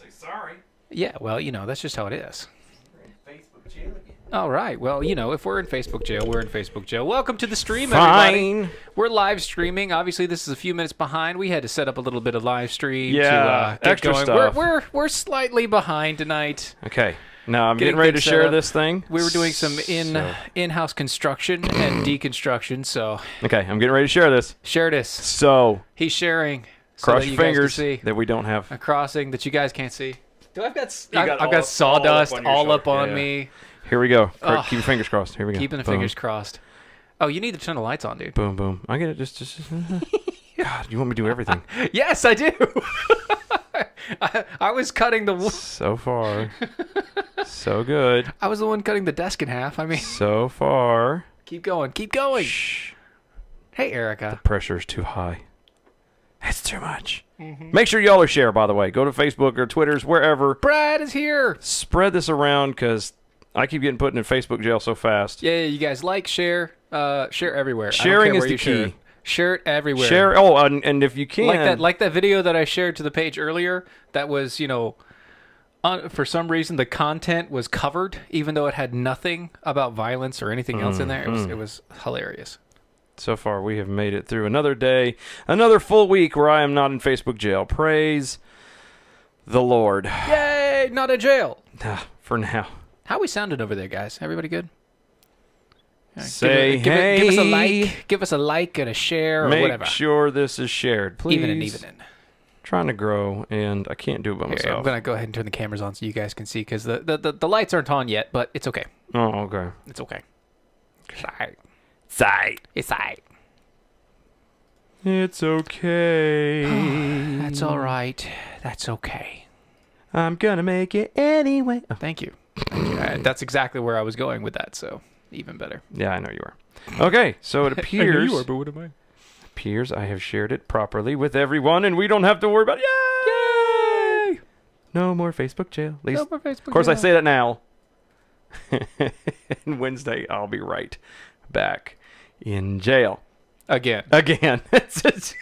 Say sorry. Yeah, well, you know, that's just how it is. We're in Facebook jail again. All right. Well, you know, if we're in Facebook jail, we're in Facebook jail. Welcome to the stream, everybody. We're live streaming. Obviously, this is a few minutes behind. We had to set up a little bit of live stream to get extra going. Stuff. We're slightly behind tonight. Okay. Now I'm getting ready to share this thing. We were doing some in-house construction and deconstruction, so... Okay, I'm getting ready to share this. Share this. So... He's sharing. Cross your fingers that we don't have. A crossing that you guys can't see. I've got sawdust all up on me. Here we go. Keep your fingers crossed. Here we go. Keeping the fingers crossed. Oh, you need to turn the lights on, dude. Boom, boom. I get it. Just. God, you want me to do everything? Yes, I do. I was cutting the wood. So far, so good. I was the one cutting the desk in half. I mean, so far. Keep going. Keep going. Shh. Hey, Erica. The pressure's too high. It's too much. Make sure y'all are share, by the way. Go to Facebook or Twitters, wherever. Brad is here. Spread this around because I keep getting put in Facebook jail so fast. Yeah, you guys share everywhere. Sharing is the key. Share it everywhere. Share. Oh, and if you can, like that video that I shared to the page earlier. That was, you know, for some reason the content was covered, even though it had nothing about violence or anything else in there. It was hilarious. So far, we have made it through another day, another full week where I am not in Facebook jail. Praise the Lord. Yay! Not in jail. For now. How we sounding over there, guys? Everybody good? Say give hey. us a like. Give us a like and a share or whatever. Make sure this is shared, please. Even. Trying to grow, and I can't do it by myself. I'm going to go ahead and turn the cameras on so you guys can see, because the lights aren't on yet, but it's okay. Oh, okay. It's okay. It's all right. It's okay. That's all right. That's okay. I'm gonna make it anyway. Oh. Thank you. That's exactly where I was going with that, so even better. Yeah, I know you are. Okay, so it appears... I know you are, but what am I? Appears I have shared it properly with everyone, and we don't have to worry about it. Yay! No more Facebook jail. At least, no more Facebook of course, jail. I say that now. And Wednesday, I'll be right back in jail. Again. That's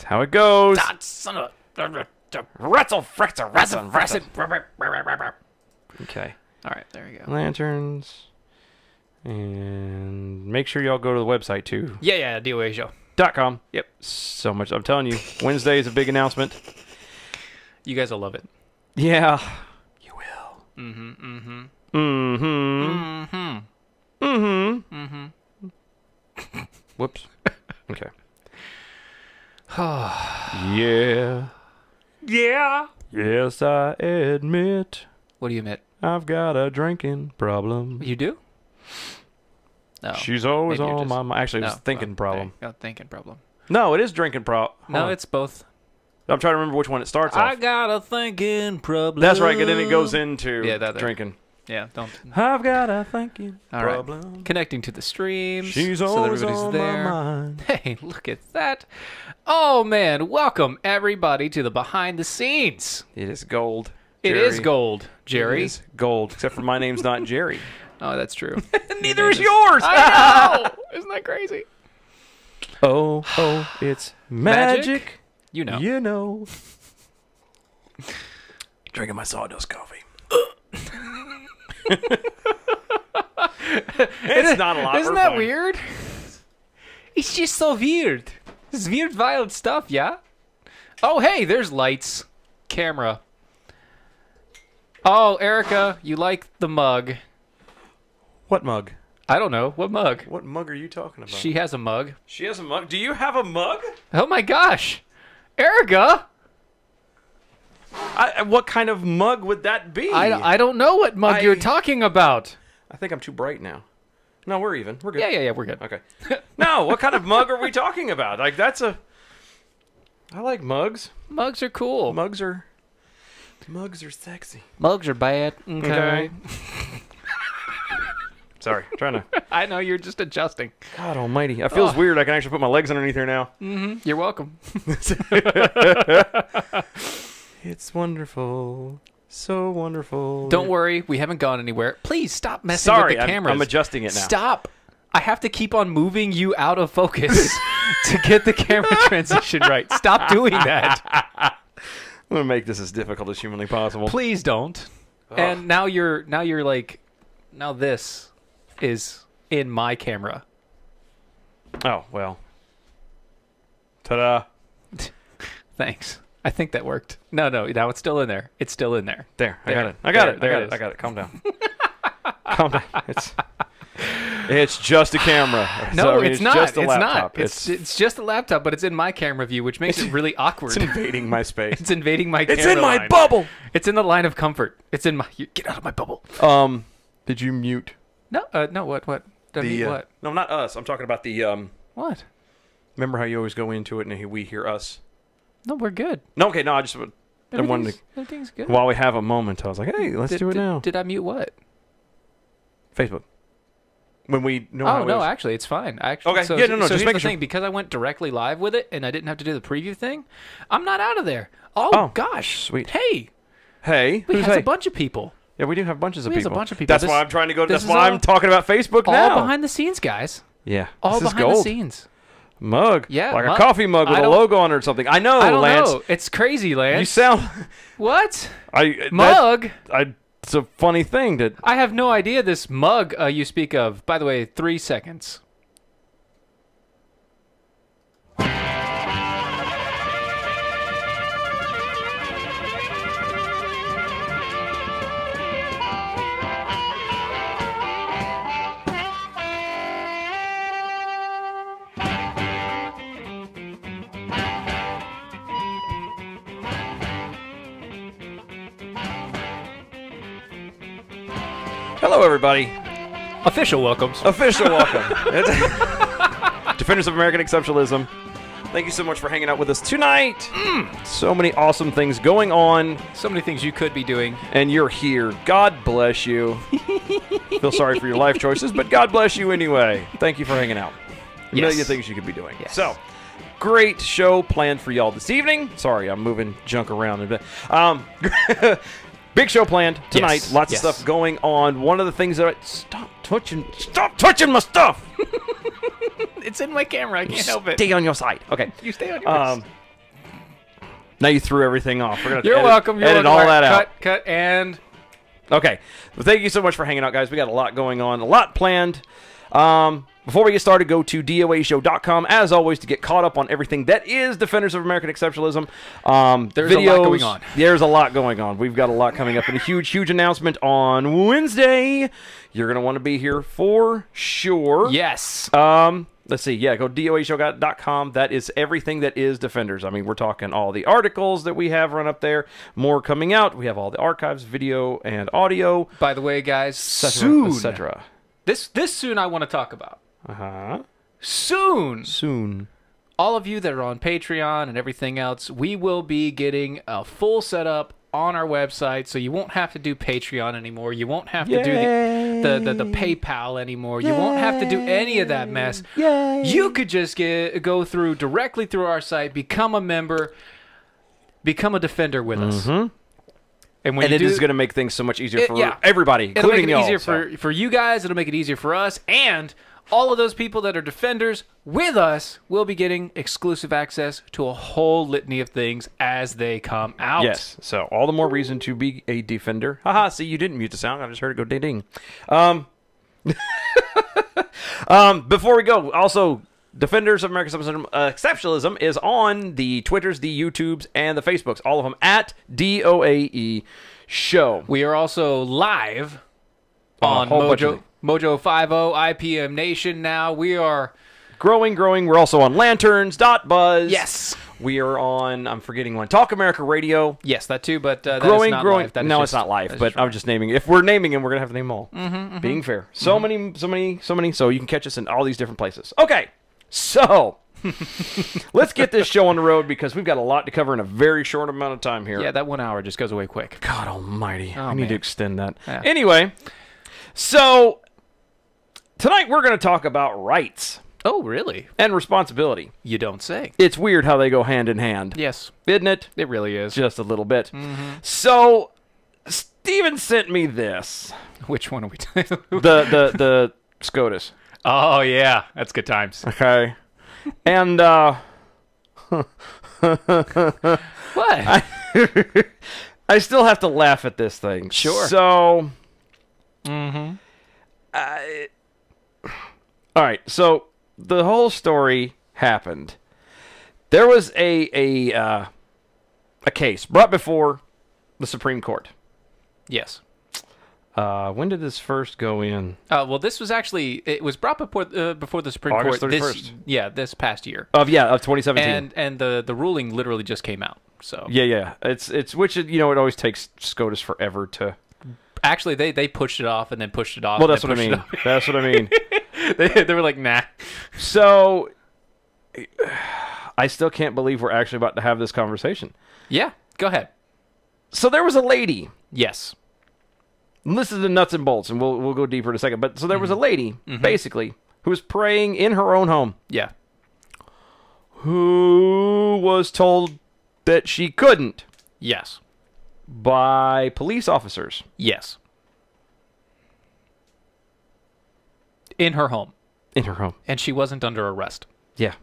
how it goes. Son of a... Okay. All right, there we go. Lanterns. And make sure y'all go to the website, too. Yeah, DOA show. .com. Yep. So much. I'm telling you, Wednesday is a big announcement. You guys will love it. Yeah. You will. Whoops. Okay. Yeah. Yeah. Yes, I admit. What do you admit? I've got a drinking problem. You do? No. She's always on my mind. Actually, it's thinking problem. Okay. Thinking problem. No, it is drinking problem. No, it's both. I'm trying to remember which one it starts off. I got a thinking problem. That's right, and then it goes into drinking. Yeah, don't. I've got a thinking problem. Right. Connecting to the streams. She's always on my mind. Hey, look at that. Oh, man. Welcome, everybody, to the behind the scenes. It is gold. It is gold, Jerry. It is gold, except for my name's not Jerry. Oh, that's true. Neither is yours. I know. Isn't that crazy? Oh, it's magic. You know. You know. Drinking my sawdust coffee. It's not a lot. Isn't that weird? It's just so weird. This is weird, violent stuff, yeah? Oh, hey, there's lights. Camera. Oh, Erica, you like the mug. What mug? I don't know. What mug? What mug are you talking about? She has a mug. She has a mug? Do you have a mug? Oh, my gosh. Erica! What kind of mug would that be? I don't know what mug you're talking about. I think I'm too bright now. No, we're even. We're good. Yeah, we're good. Okay. No, what kind of mug are we talking about? Like, that's a... I like mugs. Mugs are cool. Mugs are sexy. Mugs are bad. Okay. Sorry, trying to... I know, you're just adjusting. God almighty. It feels weird. I can actually put my legs underneath here now. Mm-hmm. You're welcome. It's wonderful. So wonderful. Don't worry. We haven't gone anywhere. Please stop messing with the cameras. I'm adjusting it now. Stop. I have to keep on moving you out of focus to get the camera transition right. Stop doing that. going to make this as difficult as humanly possible. Please don't. And now you're like, now this is in my camera. Oh, well. Ta-da. Thanks. I think that worked. No, now it's still in there. It's still in there. There, I got it. I got it. Calm down. Calm down. It's just a camera. No, So, I mean, it's not. Just a It's laptop. not. It's just a laptop, but it's in my camera view, which makes it really awkward. It's invading my space. It's invading my camera It's in my line. bubble. It's in the line of comfort. It's in my... Get out of my bubble. Did you mute No, what? Did I mute what? No, not us. I'm talking about the What? Remember how you always go into it and we hear us? No, we're good. No, okay, no, I just wanted to, Everything's good. while we have a moment, I was like, hey, let's do it now. Did I mute what? Facebook. When we know Oh, no, actually, it's fine. Actually, Okay, so, yeah, no, so just here's making the sure. thing. Because I went directly live with it and I didn't have to do the preview thing, I'm not out of there. Oh gosh. Sweet. Hey. Hey, We who's have hey? a bunch of people. Yeah, we do have bunches of We has people. a bunch of people. That's This- why I'm trying to go. this That's is why I'm all- talking about Facebook All now. behind the scenes, guys. Yeah, All this is behind the gold. scenes. Mug. Yeah, like mug. a coffee mug with I a don't- logo on it or something. I know, I don't Lance. know. It's crazy, Lance. You sound. What? That- Mug? It's a funny thing that. I have no idea this mug you speak of. By the way, 3 seconds. Hello, everybody. Official welcomes. Official welcome. Defenders of American Exceptionalism. Thank you so much for hanging out with us tonight. So many awesome things going on, So many things you could be doing. and you're here. God bless you. Feel sorry for your life choices, but God bless you anyway. Thank you for hanging out. A Yes. million things you could be doing. Yes. So, great show planned for y'all this evening. Sorry, I'm moving junk around a bit. Big show planned tonight. Yes. Lots Yes. of stuff going on. One of the things that stop touching my stuff. It's in my camera. I can't help it. Stay on your side. Okay. You stay on yours. Now you threw everything off. We're gonna You're welcome. You're edit welcome. all that out. Cut, and... Okay. Well, thank you so much for hanging out, guys. We got a lot going on, a lot planned. Before we get started, go to DOAshow.com, as always, to get caught up on everything that is Defenders of American Exceptionalism. There's a lot going on. There's a lot going on. We've got a lot coming up, and a huge, huge announcement on Wednesday. You're going to want to be here for sure. Yes. Let's see. Yeah, go DOAshow.com. That is everything that is Defenders. I mean, we're talking all the articles that we have run up there, more coming out. We have all the archives, video and audio, By the way, guys, soon, etc. This soon I want to talk about. Uh-huh. Soon. All of you that are on Patreon and everything else, we will be getting a full setup on our website, so you won't have to do Patreon anymore. You won't have to do the PayPal anymore. You won't have to do any of that mess. You could just go directly through our site, become a member, become a defender with us. And when And it is going to make things so much easier for everybody, it'll make including it y'all. easier for you guys. It'll make it easier for us, and all of those people that are defenders with us will be getting exclusive access to a whole litany of things as they come out. Yes. So all the more reason to be a defender. Haha. See, you didn't mute the sound. I just heard it go ding ding. Before we go, also, Defenders of American Exceptionalism is on the Twitters, the YouTubes, and the Facebooks. All of them at DOAE Show. We are also live On on a whole bunch of Mojo 50 IPM Nation now. We are Growing. We're also on Lanterns.Buzz. yes. We are on, I'm forgetting one, Talk America Radio. Yes, that too, but that Growing. is not live. That is No, just- it's not live, that is but just I'm just naming it. If we're naming them, we're going to have to name them all. Being fair. So many. So you can catch us in all these different places. Okay. So, let's get this show on the road because we've got a lot to cover in a very short amount of time here. Yeah, that 1 hour just goes away quick. God almighty. I need man. to extend that. Yeah. Anyway, so tonight we're going to talk about rights Oh, really? and responsibility. You don't say. It's weird how they go hand in hand, Yes, isn't it? it really is. Just a little bit. So, Steven sent me this. Which one are we The SCOTUS. Oh, yeah. That's good times. Okay. And What? I still have to laugh at this thing. Sure. So, Mm-hmm. all right. So the whole story happened. There was a case brought before the Supreme Court. Yes. When did this first go in? Well, this was actually, it was brought before the Supreme August Court 31st. this past year. Of 2017. And the ruling literally just came out. So Yeah. It's which it always takes SCOTUS forever to. Actually, they pushed it off and then pushed it off. Well, that's what I mean. That's what I mean. They were like, nah. So I still can't believe we're actually about to have this conversation. Yeah, go ahead. So there was a lady. Yes. And this is the nuts and bolts, and we'll go deeper in a second. But so there was a lady, basically, who was praying in her own home. Yeah. Who was told that she couldn't Yes. by police officers. Yes. In her home. In her home. And she wasn't under arrest. Yeah.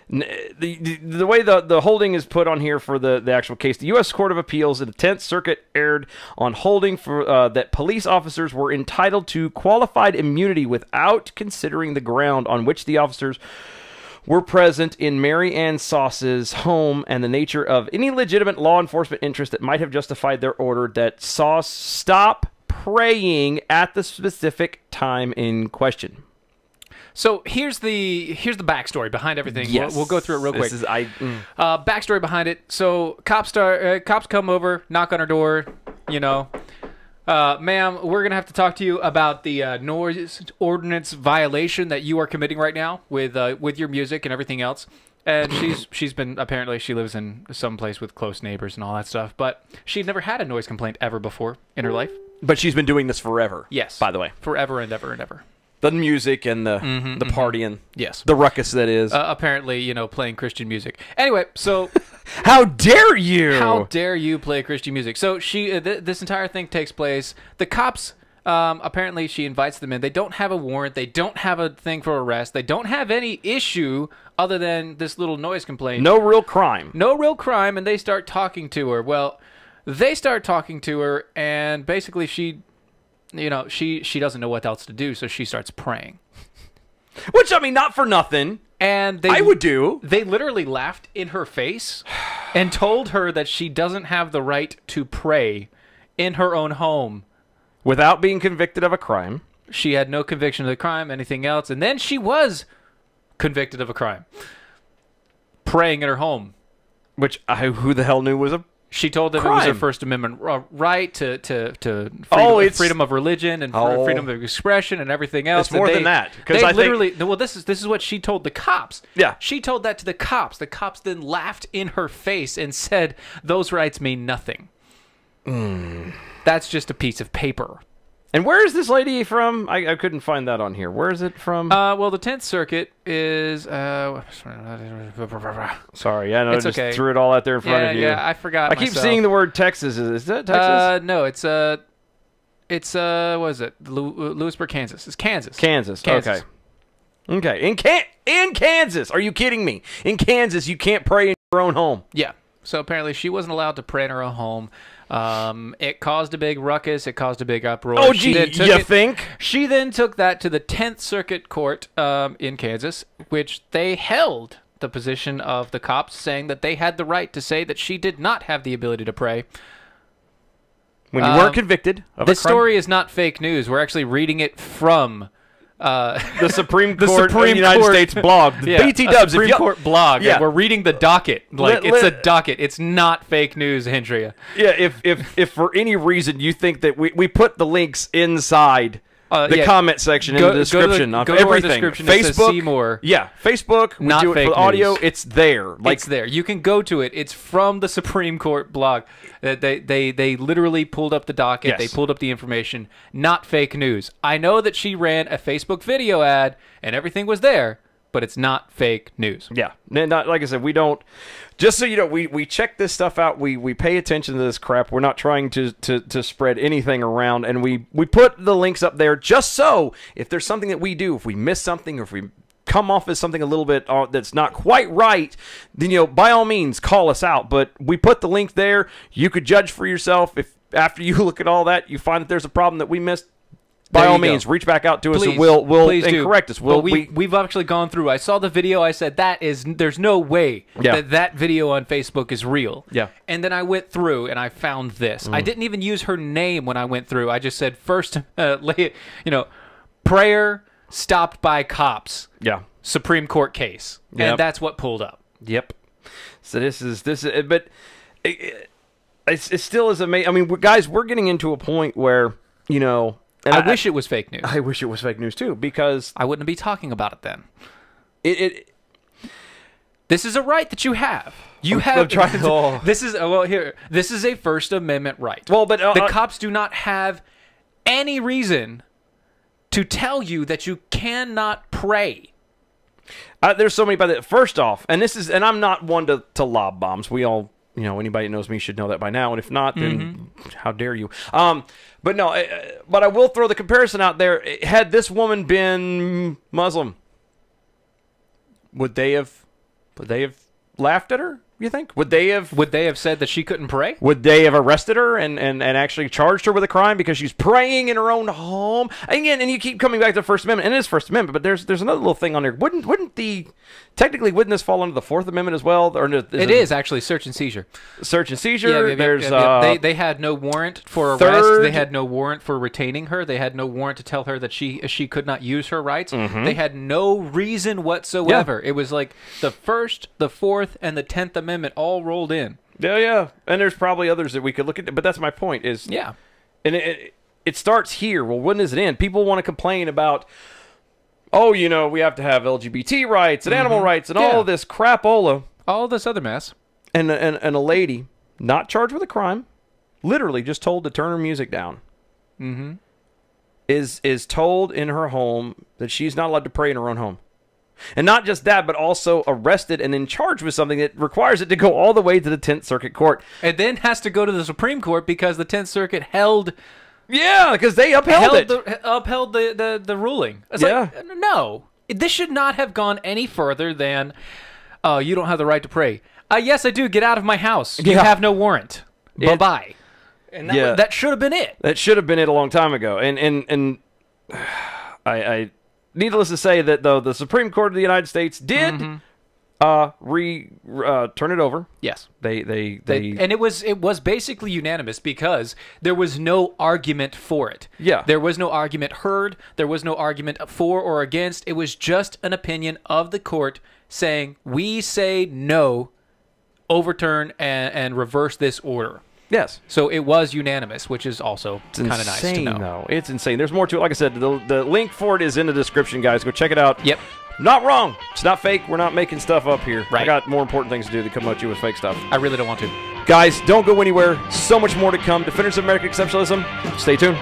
The way the holding is put on here for the actual case, the U.S. Court of Appeals in the 10th Circuit erred on holding for that police officers were entitled to qualified immunity without considering the ground on which the officers were present in Mary Ann Sauce's home and the nature of any legitimate law enforcement interest that might have justified their order that Sauce stop praying at the specific time in question. So here's the backstory behind everything. Yes. We'll go through it real quick. This is Backstory behind it. So cops come over, knock on her door. Ma'am, we're gonna have to talk to you about the noise ordinance violation that you are committing right now with your music and everything else. And she's been, apparently she lives in some place with close neighbors and all that stuff, but she'd never had a noise complaint ever before in her life. But she's been doing this forever. Yes. By the way. Forever and ever and ever. The music and the partying. Yes. The ruckus that is. Apparently, playing Christian music. Anyway, so... How dare you? How dare you play Christian music? So she, this entire thing takes place. The cops, apparently she invites them in. They don't have a warrant. They don't have a thing for arrest. They don't have any issue other than this little noise complaint. No real crime. No real crime, and they start talking to her. Well, they start talking to her, and basically she doesn't know what else to do, so she starts praying. Which, I mean, not for nothing. And I would do. They literally laughed in her face and told her that she doesn't have the right to pray in her own home. Without being convicted of a crime. She had no conviction of the crime, anything else. And then she was convicted of a crime. Praying in her home. Which, who the hell knew was a She told them crime. It was her First Amendment right to freedom of religion and freedom of expression and everything else. It's more than that. They literally, this is what she told the cops. Yeah. She told that to the cops. The cops then laughed in her face and said, those rights mean nothing. That's just a piece of paper. And where is this lady from? I couldn't find that on here. Where is it from? Well, the 10th Circuit is... Sorry, I know I just okay. threw it all out there in front of you. Yeah, I forgot I keep seeing the word Texas. Is that Texas? No, it's what is it? Lewisburg, Kansas. It's Kansas. Kansas. Okay. In Kansas. Are you kidding me? In Kansas, you can't pray in your own home. Yeah. So apparently she wasn't allowed to pray in her own home. It caused a big ruckus. It caused a big uproar. Oh, gee, you think? She then took that to the 10th Circuit Court in Kansas, which they held the position of the cops, saying that they had the right to say that she did not have the ability to pray. When you weren't convicted of a crime. This story is not fake news. We're actually reading it from... the Supreme Court of the United States blog. The BT Dubs. Supreme Court blog. Yeah. And we're reading the docket. It's a docket. It's not fake news, Andrea. Yeah, if for any reason you think that we put the links inside the comment section in the description of everything. Facebook, see more. Yeah, Facebook. We not do it fake for the audio. News. It's there. It's there. You can go to it. It's from the Supreme Court blog. They literally pulled up the docket. Yes. They pulled up the information. Not fake news. I know that she ran a Facebook video ad and everything was there, but it's not fake news. Yeah. Not, like I said, we don't... Just so you know, we check this stuff out. We pay attention to this crap. We're not trying to spread anything around. And we put the links up there just so if there's something that we do, if we miss something, or if we come off as something a little bit that's not quite right, then, by all means, call us out. But we put the link there. You could judge for yourself. If after you look at all that, you find that there's a problem that we missed, by all means, reach back out to us, and we'll correct us. We've actually gone through. I saw the video. I said, there's no way that video on Facebook is real. Yeah. And then I went through and I found this. I didn't even use her name when I went through. I just said, first, prayer stopped by cops. Yeah. Supreme Court case. Yep. And that's what pulled up. Yep. So this is, but it still is amazing. I mean, guys, we're getting into a point where, and I wish it was fake news. I wish it was fake news too, because I wouldn't be talking about it then. This is a right that you have. You have. This is here. This is a First Amendment right. Well, but the cops do not have any reason to tell you that you cannot pray. There's so many. But first off, and I'm not one to lob bombs. We all. Anybody that knows me should know that by now, and if not, then how dare you? But no, but I will throw the comparison out there. Had this woman been Muslim, would they have laughed at her? You think? Would they have said that she couldn't pray? Would they have arrested her and actually charged her with a crime because she's praying in her own home? Again, and you keep coming back to the First Amendment, and it is First Amendment, but there's another little thing on there. Wouldn't this fall under the Fourth Amendment as well? Or it is actually search and seizure. Search and seizure. They had no warrant for arrest. They had no warrant for retaining her. They had no warrant to tell her that she could not use her rights. They had no reason whatsoever. Yeah. It was like the First, the Fourth, and the 10th Amendment all rolled in. Yeah. And there's probably others that we could look at, but that's my point is, yeah. And it starts here. Well, when does it end? People want to complain about, we have to have LGBT rights and animal rights and all of this crapola. All this other mess. And a lady, not charged with a crime, literally just told to turn her music down, is told in her home that she's not allowed to pray in her own home. And not just that, but also arrested and then charged with something that requires it to go all the way to the 10th Circuit Court. It then has to go to the Supreme Court because the 10th Circuit held... Yeah, because they upheld the ruling. It's like, no, this should not have gone any further than, you don't have the right to pray. Yes, I do. Get out of my house. You have no warrant. Bye-bye. And that should have been it. That should have been it a long time ago. And I needless to say that, though, the Supreme Court of the United States did turn it over. Yes. They and it was basically unanimous because there was no argument for it. Yeah. There was no argument heard. There was no argument for or against. It was just an opinion of the court saying, we say no, overturn and reverse this order. Yes. So it was unanimous, which is also kind of nice to know. Though. It's insane. There's more to it. Like I said, the link for it is in the description, guys. Go check it out. Yep. Not wrong. It's not fake. We're not making stuff up here. Right. I got more important things to do than come at you with fake stuff. I really don't want to. Guys, don't go anywhere. So much more to come. Defenders of American Exceptionalism. Stay tuned.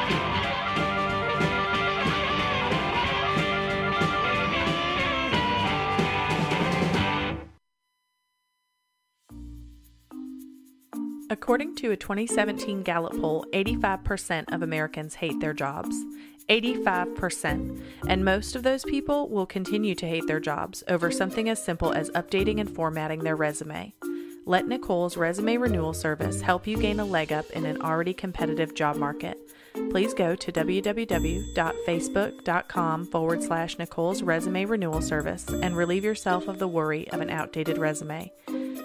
According to a 2017 Gallup poll, 85% of Americans hate their jobs. 85%. And most of those people will continue to hate their jobs over something as simple as updating and formatting their resume. Let Nicole's resume renewal service help you gain a leg up in an already competitive job market. Please go to www.facebook.com/Nicole's resume renewal service and relieve yourself of the worry of an outdated resume.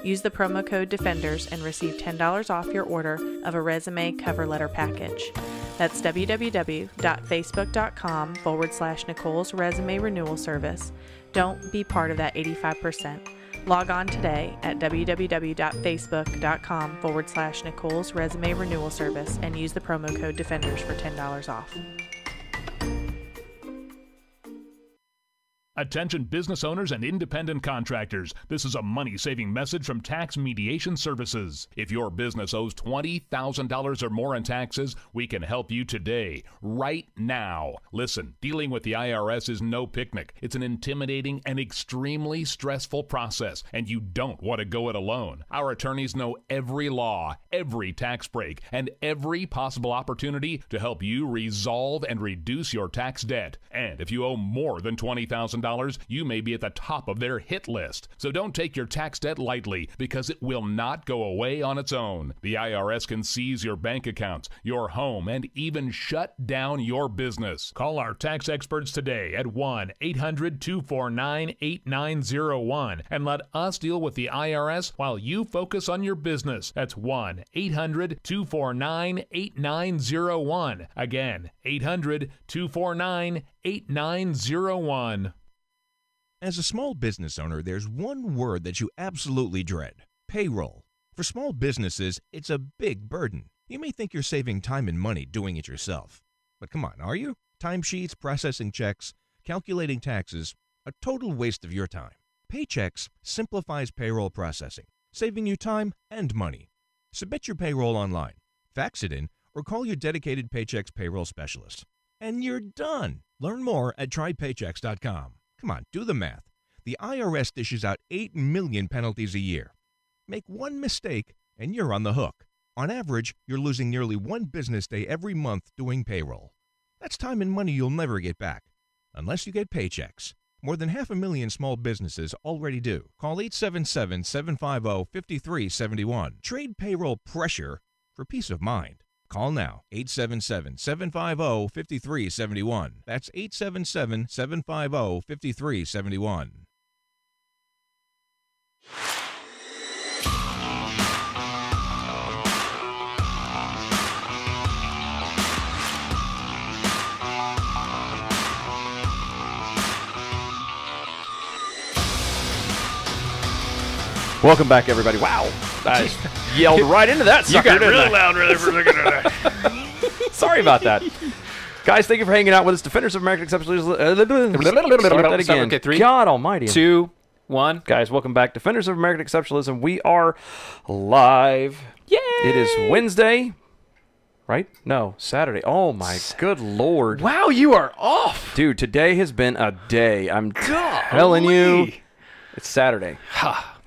Use the promo code DEFENDERS and receive $10 off your order of a resume cover letter package. That's www.facebook.com/Nicole's resume renewal service. Don't be part of that 85%. Log on today at www.facebook.com/Nicole's resume renewal service and use the promo code DEFENDERS for $10 off. Attention business owners and independent contractors. This is a money-saving message from Tax Mediation Services. If your business owes $20,000 or more in taxes, we can help you today, right now. Listen, dealing with the IRS is no picnic. It's an intimidating and extremely stressful process, and you don't want to go it alone. Our attorneys know every law, every tax break, and every possible opportunity to help you resolve and reduce your tax debt. And if you owe more than $20,000, $20,000, you may be at the top of their hit list. So don't take your tax debt lightly, because it will not go away on its own. The IRS can seize your bank accounts, your home, and even shut down your business. Call our tax experts today at 1-800-249-8901 and let us deal with the IRS while you focus on your business. That's 1-800-249-8901. Again, 800-249-8901. As a small business owner, there's one word that you absolutely dread: payroll. For small businesses, it's a big burden. You may think you're saving time and money doing it yourself. But come on, are you? Timesheets, processing checks, calculating taxes, a total waste of your time. Paychex simplifies payroll processing, saving you time and money. Submit your payroll online, fax it in, or call your dedicated Paychex payroll specialist. And you're done. Learn more at trypaychex.com. Come on, do the math. The IRS dishes out 8 million penalties a year. Make one mistake and you're on the hook. On average, you're losing nearly one business day every month doing payroll. That's time and money you'll never get back, unless you get Paychex. More than 500,000 small businesses already do. Call 877-750-5371. Trade payroll pressure for peace of mind. Call now, 877-750-5371. That's 877-750-5371. Welcome back, everybody. Wow. I yelled right into that sucker, You got didn't real I? loud right there for a second. Sorry about that. Guys, thank you for hanging out with us. Defenders of American Exceptionalism. Start that again. Okay, 3, God almighty. 2, 1. Guys, welcome back. Defenders of American Exceptionalism. We are live. Yay! It is Wednesday, right? No, Saturday. Oh, my good Lord. Wow, you are off. Dude, today has been a day. I'm telling you. It's Saturday.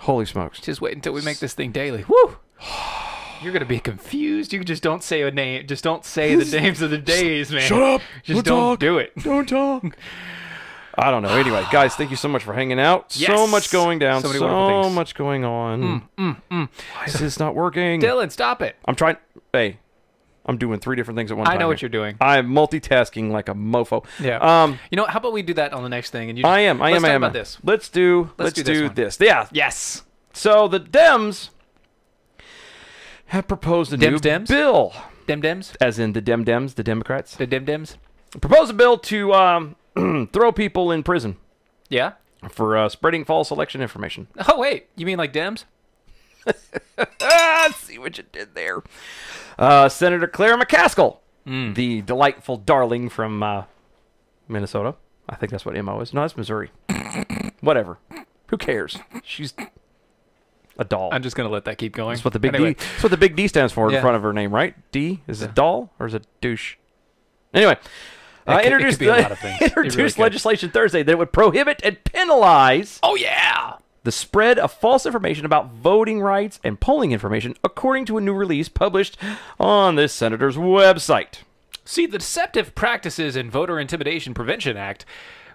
Holy smokes. Just wait until we make this thing daily. Woo! You're going to be confused. You just don't say a name. Just don't say the names of the days, man. Shut up. Just don't do it. Don't talk. I don't know. Anyway, guys, thank you so much for hanging out. Yes. So much going down. So many wonderful things. Much going on. Why is this not working? Dylan, stop it. I'm trying. Hey, I'm doing 3 different things at one time. I know what here. you're doing. I'm multitasking like a mofo. Yeah. You know what? How about we do that on the next thing? And you just, I am. Let's talk about this. Let's do this. Yeah. Yes. So the Dems have proposed a new Dems? bill. Dems? As in the Dems, the Democrats. The Dems? Proposed a bill to throw people in prison Yeah. for spreading false election information. Oh, wait. You mean like Dems? See what you did there. Senator Claire McCaskill, the delightful darling from Minnesota. I think that's what MO is. No, that's Missouri. Whatever. Who cares? She's a doll. I'm just going to let that keep going. That's what the big D. That's what the big D stands for in Yeah. front of her name, right? D is it doll or is it douche? Anyway, It could be a lot of things. It really introduced could. legislation Thursday that would prohibit and penalize Oh, yeah. the spread of false information about voting rights and polling information, according to a new release published on this senator's website. See, the Deceptive Practices in Voter Intimidation Prevention Act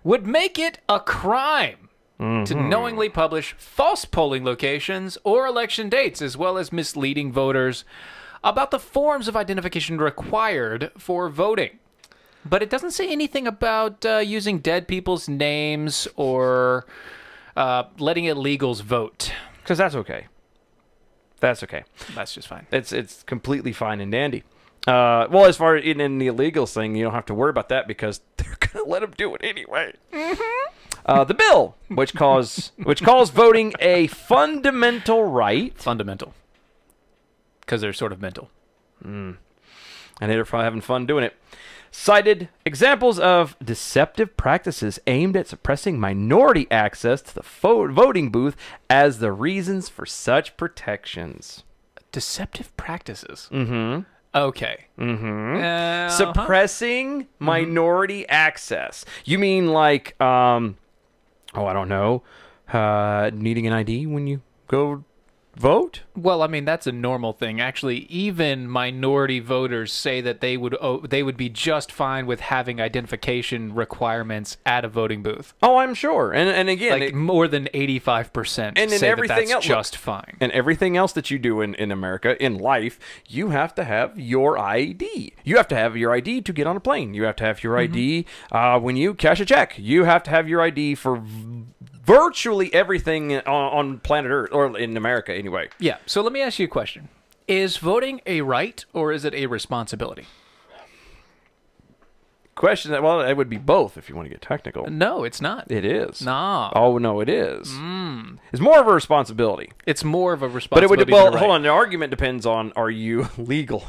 would make it a crime to knowingly publish false polling locations or election dates, as well as misleading voters about the forms of identification required for voting. But it doesn't say anything about using dead people's names or letting illegals vote. Because that's okay. That's okay. That's just fine. It's completely fine and dandy. Well, as far as in the illegals thing, you don't have to worry about that because they're going to let them do it anyway. The bill, which calls voting a fundamental right. Fundamental. Because they're sort of mental. And they're probably having fun doing it. Cited examples of deceptive practices aimed at suppressing minority access to the voting booth as the reasons for such protections. Deceptive practices? Mm-hmm. Okay. Mm-hmm. Suppressing minority access. You mean like, I don't know, needing an ID when you go vote? Well, I mean, that's a normal thing. Actually, even minority voters say that they would be just fine with having identification requirements at a voting booth. Oh, I'm sure. And again, Like more than 85% and say everything that's else, just fine. And everything else that you do in America, in life, you have to have your ID. You have to have your ID to get on a plane. You have to have your ID when you cash a check. You have to have your ID for virtually everything on planet Earth, or in America anyway. Yeah, so let me ask you a question. Is voting a right or is it a responsibility? Question that, well, it would be both if you want to get technical. No, it's not. It is. No. Oh, no, it is. It's more of a responsibility. It's more of a But responsibility. it would, well, than a hold right. on. The argument depends on, are you legal?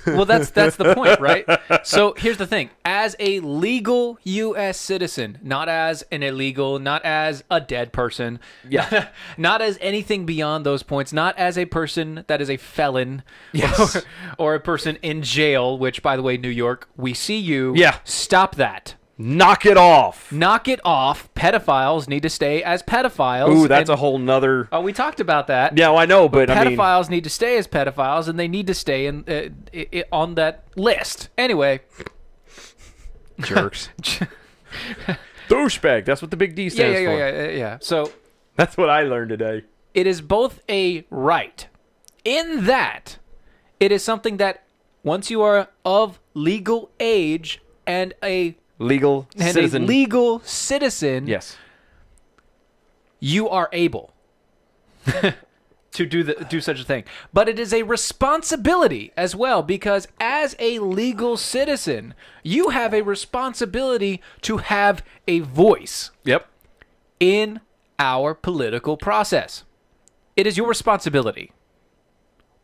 Well, that's the point, right? So here's the thing. As a legal U.S. citizen, not as an illegal, not as a dead person, Yeah. not as anything beyond those points, not as a person that is a felon, Yes. or a person in jail, which, by the way, New York, we see you. Yeah. Stop that. Knock it off. Knock it off. Pedophiles need to stay as pedophiles. Ooh, that's and, a whole nother... Oh, we talked about that. Yeah, I know, but I mean... Pedophiles need to stay as pedophiles, and they need to stay on that list. Anyway. Jerks. Douchebag. That's what the big D stands for. Yeah. So That's what I learned today. it is both a right, in that it is something that once you are of legal age and a Legal citizen. legal citizen, Yes. you are able to do such a thing. But it is a responsibility as well, because as a legal citizen, you have a responsibility to have a voice Yep. in our political process. It is your responsibility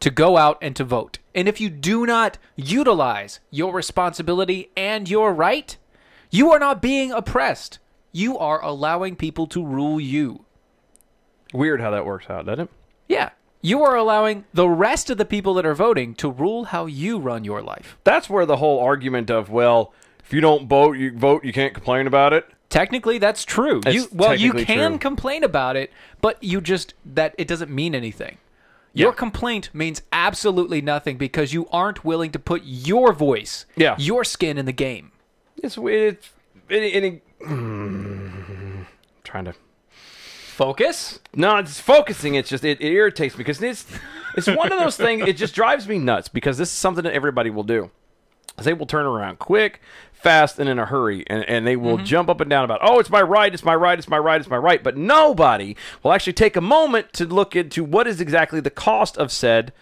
to go out and to vote. And if you do not utilize your responsibility and your right, you are not being oppressed. You are allowing people to rule you. Weird how that works out, doesn't it? Yeah. You are allowing the rest of the people that are voting to rule how you run your life. That's where the whole argument of, well, if you don't vote, you can't complain about it. Technically, that's true. It's You technically can true. complain about it, but it doesn't mean anything. Your complaint means absolutely nothing because you aren't willing to put your voice, your skin in the game. Trying to Focus? No, it's focusing. It's just it irritates me because it's one of those things. It just drives me nuts because this is something that everybody will do. They will turn around quick, fast, and in a hurry, and they will jump up and down about, oh, it's my right, it's my right, it's my right, it's my right. But nobody will actually take a moment to look into what is exactly the cost of said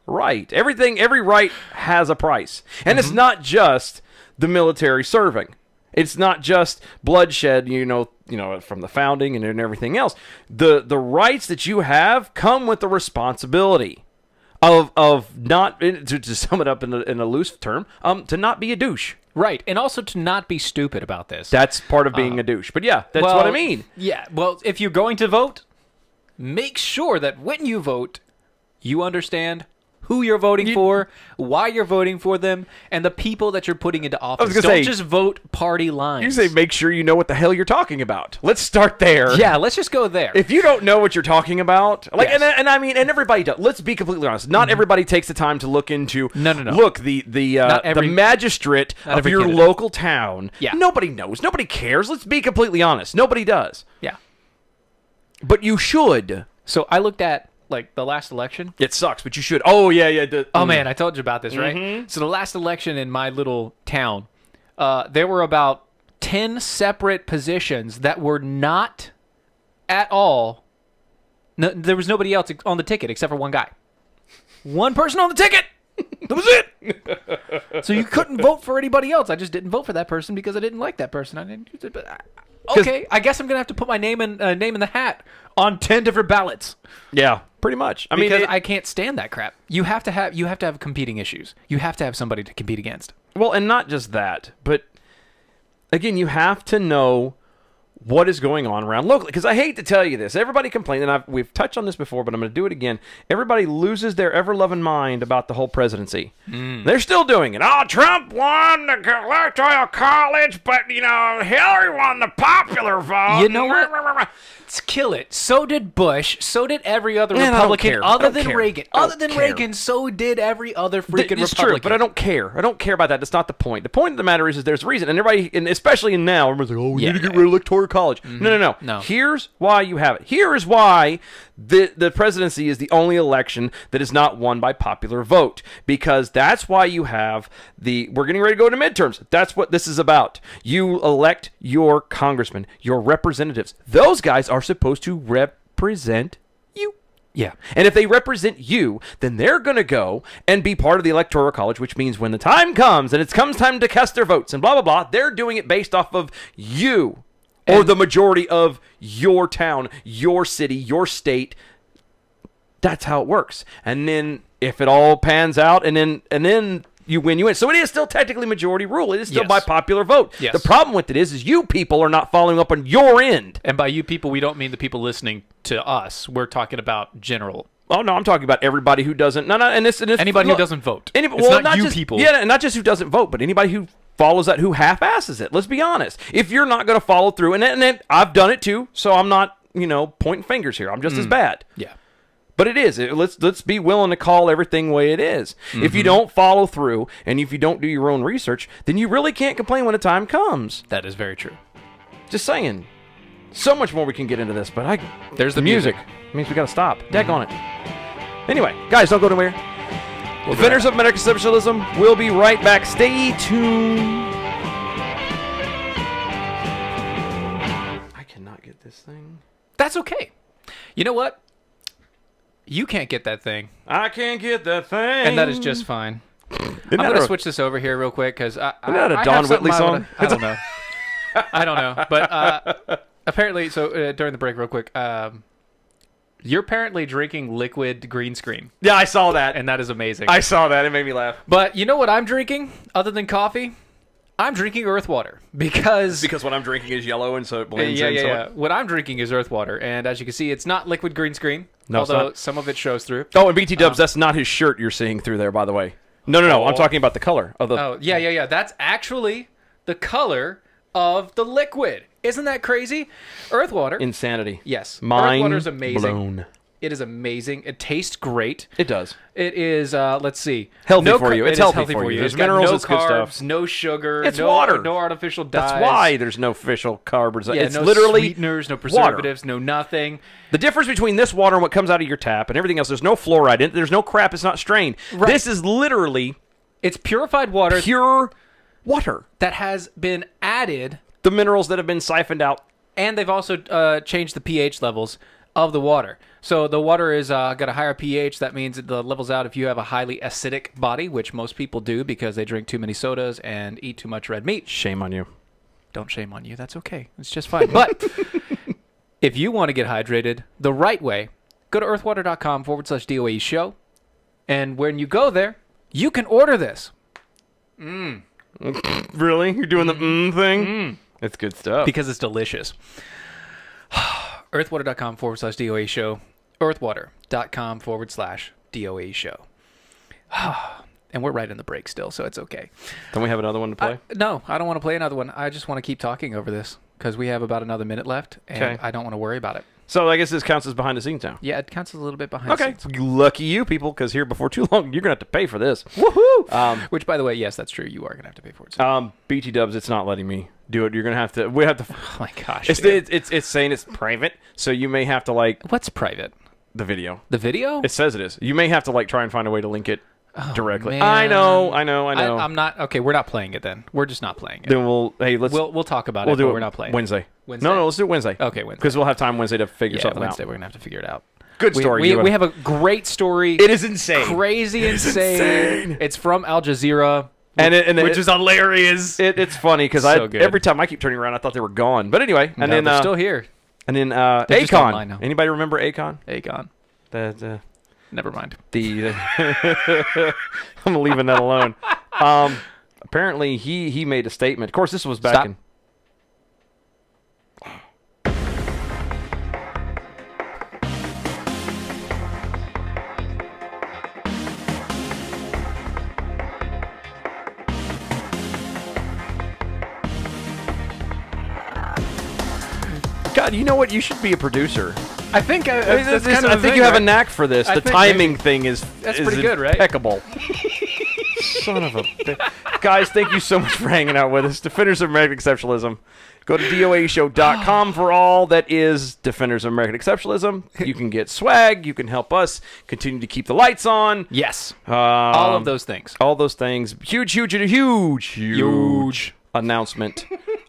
right. Every right has a price, and it's not just the military serving. It's not just bloodshed, from the founding and everything else. The rights that you have come with the responsibility of not, to sum it up in a loose term, to not be a douche. Right, and also to not be stupid about this. That's part of being a douche. But yeah, that's what I mean. Yeah, well, if you're going to vote, make sure that when you vote, you understand who you're voting for, why you're voting for them, and the people that you're putting into office. Don't just vote party lines. You say make sure you know what the hell you're talking about. Let's start there. Yeah, let's just go there. If you don't know what you're talking about, Yes. and I mean, and everybody does. Let's be completely honest. Not everybody takes the time to look into. No. Look, the magistrate of your candidate. local town. Yeah. Nobody knows. Nobody cares. Let's be completely honest. Nobody does. Yeah. But you should. So I looked at the last election. It sucks, but you should. Oh yeah. Oh man, I told you about this, right? So the last election in my little town, there were about 10 separate positions that were not at all. No, there was nobody else on the ticket except for one guy. One person on the ticket. That was it. So you couldn't vote for anybody else. I just didn't vote for that person because I didn't like that person. Okay, I guess I'm gonna have to put my name in the hat on 10 different ballots. Yeah, pretty much. I mean, I can't stand that crap. You have to have competing issues. You have to have somebody to compete against. well, and not just that, but again, you have to know what is going on around locally. Because I hate to tell you this. Everybody complains, and we've touched on this before, but I'm going to do it again. Everybody loses their ever-loving mind about the whole presidency. They're still doing it. Oh, Trump won the electoral college, but, Hillary won the popular vote. You know what? Let's kill it. So did Bush. So did every other Republican other than Reagan. Other than Reagan, so did every other freaking it's Republican. True, but I don't care. I don't care about that. That's not the point. The point of the matter is there's a reason. And everybody, and especially now, everyone's like, oh, we need to get rid of electoral college. No. Here's why you have it. Here is why the presidency is the only election that is not won by popular vote. Because that's why you have we're getting ready to go to midterms. That's what this is about. You elect your congressmen, your representatives. Those guys are supposed to represent you. Yeah. And if they represent you, then they're going to go and be part of the Electoral College, which means when the time comes and it comes time to cast their votes and blah, blah, blah, they're doing it based off of you or the majority of your town, your city, your state. That's how it works. And then if it all pans out and then you win. So it is still technically majority rule. It is still by popular vote. Yes. The problem with it is you people are not following up on your end. And by you people, we don't mean the people listening to us. We're talking about general. Oh, no, I'm talking about everybody who doesn't. Anybody who doesn't vote. It's not you people. Yeah, and not just who doesn't vote, but anybody who follows that, who half-asses it. Let's be honest. If you're not going to follow through, and I've done it too, so I'm not, pointing fingers here. I'm just as bad. Yeah. But it is. Let's be willing to call everything the way it is. If you don't follow through and if you don't do your own research, then you really can't complain when the time comes. That is very true. Just saying. So much more we can get into this, but there's the music. It means we got to stop. Deck on it. Anyway, guys, don't go nowhere. Defenders of American Socialism. We'll be right back. Stay tuned. I cannot get this thing. That's okay. You know what? You can't get that thing. I can't get that thing. And that is just fine. I'm going to switch this over here real quick because I Isn't that a Don Whitley song? I don't know. I don't know. But apparently, so during the break real quick, you're apparently drinking liquid green screen. Yeah, I saw that. And that is amazing. I saw that. It made me laugh. But you know what I'm drinking other than coffee? I'm drinking earth water because what I'm drinking is yellow and so it blends in. Yeah. What I'm drinking is earth water, and as you can see, it's not liquid green screen. No, although some of it shows through. Oh, and BT Dubs, that's not his shirt you're seeing through there, by the way. No. I'm talking about the color of the. Oh, yeah. That's actually the color of the liquid. Isn't that crazy? Earth water. Insanity. Yes. Mind Earth water is amazing. blown. It is amazing. It tastes great. It does. It is, let's see. Healthy for you. It's healthy for you. There's minerals, no it's good carbs, stuff. no sugar. It's water. No artificial dyes. That's why there's no official carbs. Yeah, it's no literally sweeteners, no preservatives, no nothing. The difference between this water and what comes out of your tap and everything else, there's no fluoride in it. There's no crap. It's not strained. Right. This is literally It's purified water. Pure water. That has been added. The minerals that have been siphoned out. And they've also changed the pH levels of the water. So the water is got a higher pH. That means it levels out if you have a highly acidic body, which most people do because they drink too many sodas and eat too much red meat. Shame on you. Don't shame on you. That's okay. It's just fine. But if you want to get hydrated the right way, go to earthwater.com/DOAE show. And when you go there, you can order this. Really? You're doing the thing? It's good stuff. Because it's delicious. Earthwater.com/DOA show. Earthwater.com/DOA show. And we're right in the break still, so it's okay. Don't we have another one to play? No, I don't want to play another one. I just want to keep talking over this because we have about another minute left, and I don't want to worry about it. So I guess this counts as behind the scenes now. Yeah, it counts as a little bit behind the scenes. Lucky you people, because here before too long, you're going to have to pay for this. Woohoo! Which, by the way, yes, that's true. You are going to have to pay for it. So. BT Dubs, it's not letting me do it. You're going to have to... We have to... Oh, my gosh. It's saying it's private, so you may have to, What's private? The video. The video? It says it is. You may have to, try and find a way to link it directly. Man. I know. I'm not... Okay, we're not playing it then. We're just not playing it. Then we'll talk about it, but we're not playing Wednesday. Wednesday? No, let's do it Wednesday. Okay, Wednesday. Because we'll have time Wednesday to figure something Wednesday out. We're going to have to figure it out. Good story. We have a great story. It is insane. Crazy insane. It's from Al Jazeera. Which is hilarious. It's funny because every time I keep turning around, I thought they were gone. But anyway, and then they're still here. And then just online now. Anybody remember Akon? Akon. Never mind. I'm leaving that alone. Apparently, he made a statement. Of course, this was back in. God, you know what? You should be a producer. I think I think you have a knack for this. The timing thing is pretty good, right? Impeccable. Son of a guys, thank you so much for hanging out with us. Defenders of American Exceptionalism. Go to DOAShow.com for all that is Defenders of American Exceptionalism. You can get swag. You can help us continue to keep the lights on. Yes. All of those things. All those things. Huge announcement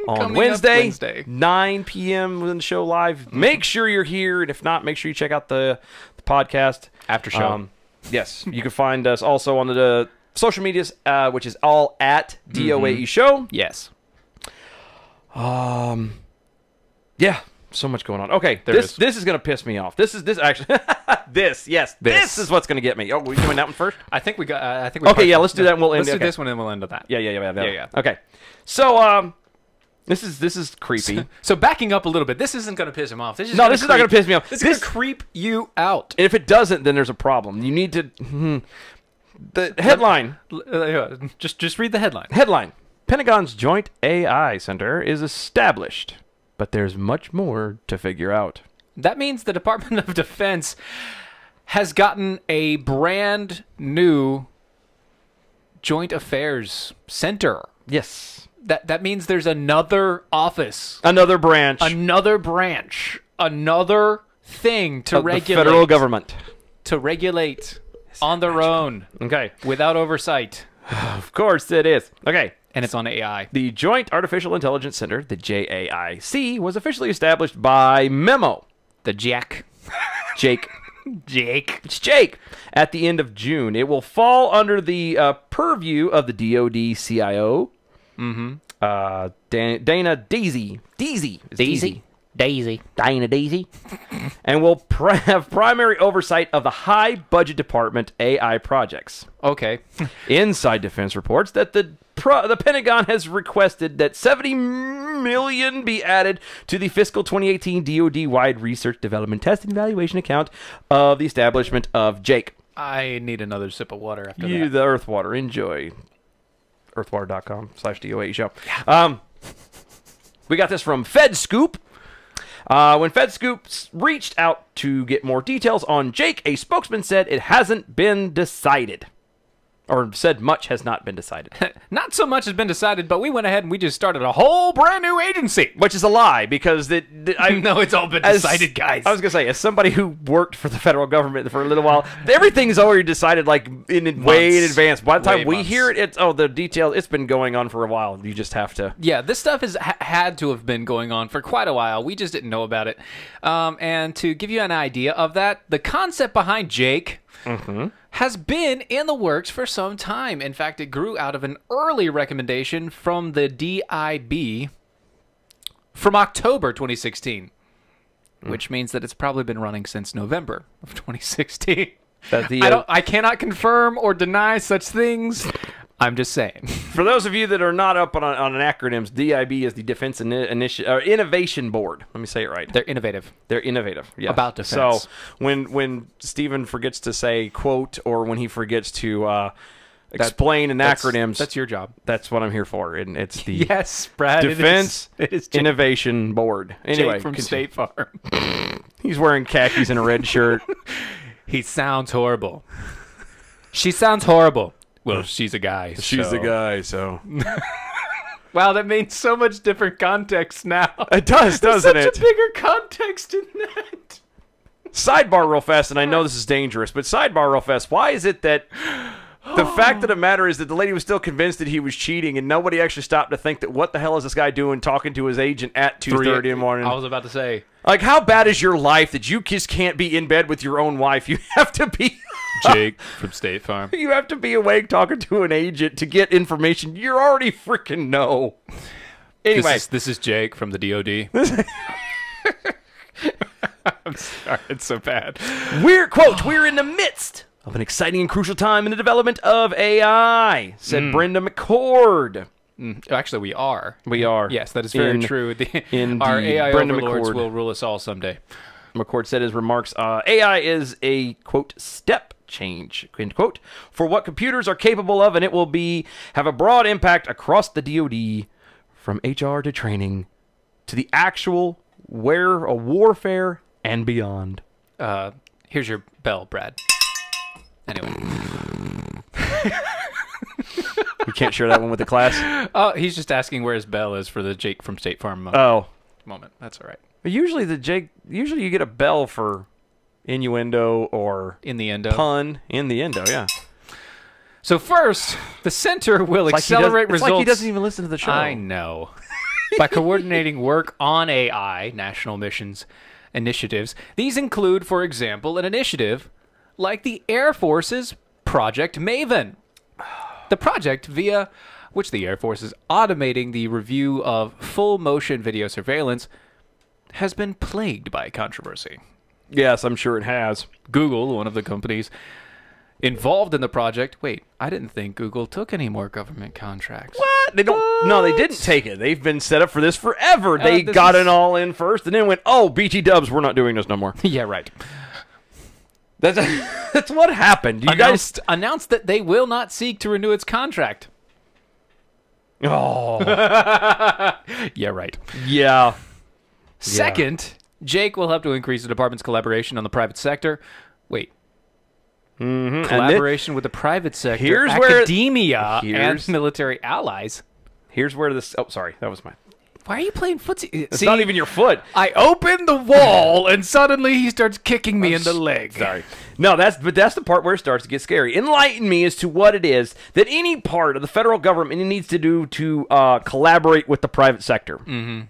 on Wednesday, 9 p.m. when the show live. Make sure you're here, and if not, make sure you check out the podcast. After show. Yes. You can find us also on the social medias, which is all at DOAE Show. Yes. Yeah, so much going on. Okay, this is gonna piss me off. This actually this is what's gonna get me. Oh, we doing that one first? I think we got. Okay, yeah, let's do that. And we'll end. Let's do this one, and we'll end with that. Yeah. Okay, so this is creepy. So backing up a little bit, this isn't gonna piss him off. This is not gonna piss me off. This is gonna creep you out. And if it doesn't, then there's a problem. You need to. The headline. Just read the headline. Headline. Pentagon's Joint AI Center is established, but there's much more to figure out. That means the Department of Defense has gotten a brand new Joint Affairs Center. Yes. That means there's another office. Another branch. Another branch. Another thing to regulate. The federal government. To regulate on their own. Okay. Without oversight. Of course it is. Okay. And it's on AI. The Joint Artificial Intelligence Center, the JAIC, was officially established by memo. The Jake. It's Jake. At the end of June. It will fall under the purview of the DoD CIO. Dana Daisy. Dana Daisy. And will have primary oversight of the high budget department AI projects. Okay. Inside Defense reports that the Pentagon has requested that $70 million be added to the fiscal 2018 DoD-wide research, development, test, and evaluation account of the establishment of Jake. I need another sip of water after that. The Earthwater. Enjoy. Earthwater.com/DOAE show. We got this from FedScoop. When FedScoop reached out to get more details on Jake, a spokesman said it hasn't been decided. Or said much has not been decided. Not so much has been decided, but we went ahead and we just started a whole brand new agency. Which is a lie, because I know it's all been decided, guys. I was going to say, as somebody who worked for the federal government for a little while, everything's already decided way in advance. By the time we hear it, the details, it's been going on for a while. You just have to... Yeah, this stuff has had to have been going on for quite a while. We just didn't know about it. And to give you an idea of that, the concept behind Jake... has been in the works for some time. In fact, it grew out of an early recommendation from the DIB from October 2016, which means that it's probably been running since November of 2016. I cannot confirm or deny such things. I'm just saying. For those of you that are not up on acronyms, DIB is the Defense Innovation Board. Let me say it right. They're innovative. Yes. About defense. So when Stephen forgets to say quote, or when he forgets to explain acronyms, that's your job. That's what I'm here for, and it's the yes, Brad. Defense it is Innovation Board. Anyway, Jake from State Farm. He's wearing khakis and a red shirt. He sounds horrible. She sounds horrible. Well, she's a guy. She's a guy, so... Wow, that means so much different context now. It does, doesn't it? Such a bigger context in that. Sidebar real fast, and I know this is dangerous, but sidebar real fast. Why is it that the fact of the matter is that the lady was still convinced that he was cheating, and nobody actually stopped to think that what the hell is this guy doing talking to his agent at 2:30 in the morning? I was about to say. Like, how bad is your life that you just can't be in bed with your own wife? You have to be... Jake from State Farm. You have to be awake talking to an agent to get information you already freaking know. Anyway. This is Jake from the DOD. I'm sorry, it's so bad. We're in the midst of an exciting and crucial time in the development of AI, said Brenda McCord. Actually, we are. We are. Yes, that is very true. Our AI Brenda overlords McCord will rule us all someday. McCord said in his remarks, AI is a, quote, step change, end quote, for what computers are capable of, and it will have a broad impact across the DoD, from HR to training to the actual warfare and beyond. Here's your bell, Brad. Anyway. We can't share that one with the class? Oh, he's just asking where his bell is for the Jake from State Farm moment. That's all right. But usually you get a bell for innuendo or Innuendo. pun. Innuendo, yeah. So first, the center will accelerate it's results. like he doesn't even listen to the show. I know. By coordinating work on AI, national missions initiatives. These include, for example, an initiative like the Air Force's Project Maven. The project via which the Air Force is automating the review of full motion video surveillance has been plagued by controversy. Yes, I'm sure it has. Google, one of the companies involved in the project. Wait, I didn't think Google took any more government contracts. What? They don't. No, they didn't take it. They've been set up for this forever. They got it all in first, and then went, "Oh, BT Dubs, we're not doing this no more." Yeah, right. That's what happened. You guys announced that they will not seek to renew its contract. Oh. Yeah, right. Yeah. Second, Jake will help to increase the department's collaboration on the private sector. Wait. Mm-hmm. Collaboration with the private sector, here's academia, and military allies. Here's where this... Oh, sorry. That was mine. Why are you playing footsie? It's not even your foot. I open the wall, and suddenly he starts kicking me in the leg. Sorry. No, that's the part where it starts to get scary. Enlighten me as to what it is that any part of the federal government needs to do to collaborate with the private sector. Mm-hmm.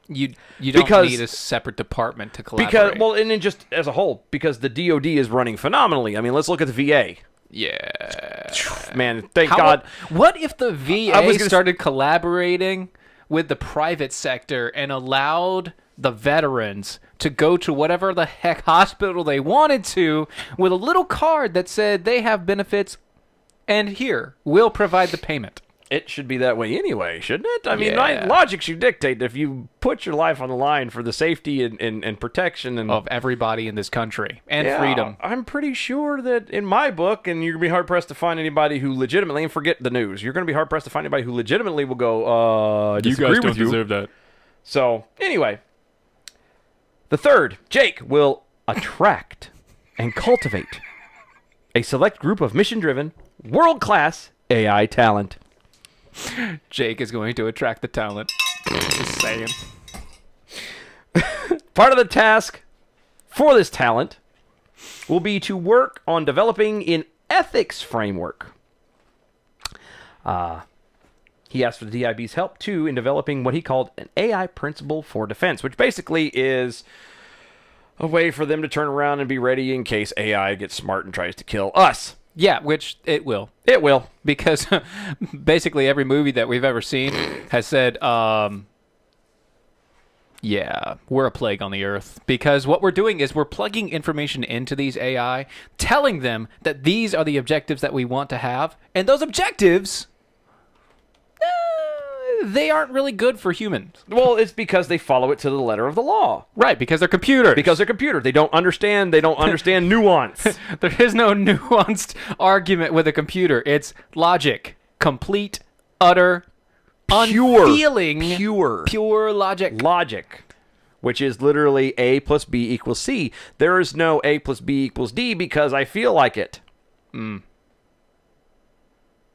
You don't need a separate department to collaborate. And then just as a whole, because the DOD is running phenomenally. I mean, let's look at the VA. Yeah. Man, thank God. What if the VA started collaborating with the private sector and allowed the veterans to go to whatever the heck hospital they wanted to with a little card that said they have benefits and here, we'll provide the payment? It should be that way anyway, shouldn't it? I mean, logic should dictate that if you put your life on the line for the safety and protection of everybody in this country and freedom. I'm pretty sure that in my book, and you're going to be hard-pressed to find anybody who legitimately, and forget the news, you're going to be hard-pressed to find anybody who legitimately will go, you guys don't deserve that. So, anyway. The third, Jake will attract and cultivate a select group of mission-driven, world-class AI talent. Jake is going to attract the talent. Just saying. Part of the task for this talent will be to work on developing an ethics framework. He asked for the DIB's help, too, in developing what he called an AI principle for defense, which basically is a way for them to turn around and be ready in case AI gets smart and tries to kill us. Yeah, which it will. It will. Because basically every movie that we've ever seen has said, yeah, we're a plague on the earth. Because what we're doing is we're plugging information into these AI, telling them that these are the objectives that we want to have. And those objectives, they aren't really good for humans. Well, it's because they follow it to the letter of the law. Right, because they're computers. Because they're computers. They don't understand nuance. There is no nuanced argument with a computer. It's logic. Complete, utter, unfeeling, pure logic. Logic. Which is literally A plus B equals C. There is no A plus B equals D because I feel like it. Because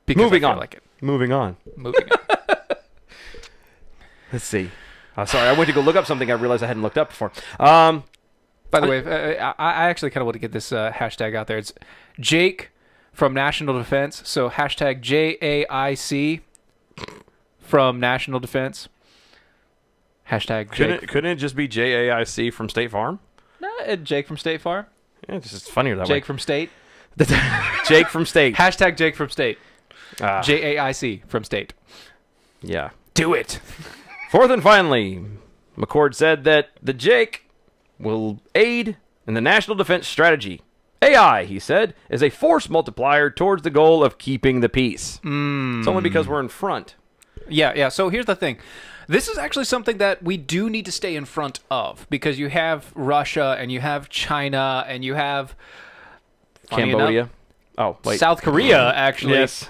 Moving I feel on. like it. Moving on. Moving on. Let's see. Sorry, I went to go look up something I realized I hadn't looked up before. By the way, I actually kind of want to get this hashtag out there. It's Jake from National Defense. So hashtag JAIC from National Defense. Hashtag Jake. Couldn't it just be JAIC from State Farm? No, Jake from State Farm. Yeah, it's just funnier that way. Jake from State. Jake from State. Hashtag Jake from State. JAIC from State. Yeah. Do it. Fourth and finally, McCord said that the Jake will aid in the national defense strategy. AI, he said, is a force multiplier towards the goal of keeping the peace. It's only because we're in front. Yeah. So here's the thing. This is actually something that we do need to stay in front of because you have Russia and you have China and you have Cambodia. South Korea, actually. Yes.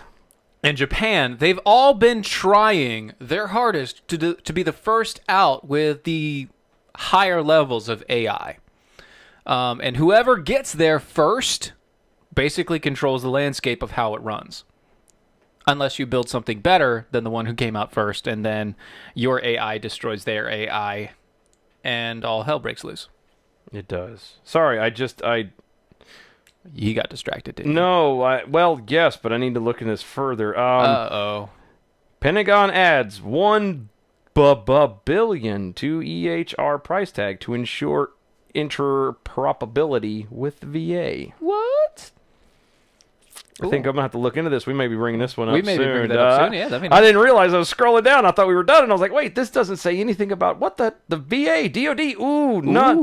And Japan. They've all been trying their hardest to be the first out with the higher levels of AI. And whoever gets there first basically controls the landscape of how it runs. Unless you build something better than the one who came out first, and then your AI destroys their AI, and all hell breaks loose. It does. Sorry, You got distracted, didn't you? No, well, yes, but I need to look in this further. Uh-oh. Pentagon adds $1 billion to EHR price tag to ensure interoperability with the VA. What? I think I'm gonna have to look into this. We may be bringing this one up soon. We may be bringing that up soon. Yeah, that'd be nice. I didn't realize I was scrolling down. I thought we were done, and I was like, "Wait, this doesn't say anything about what the VA, DoD. Ooh, not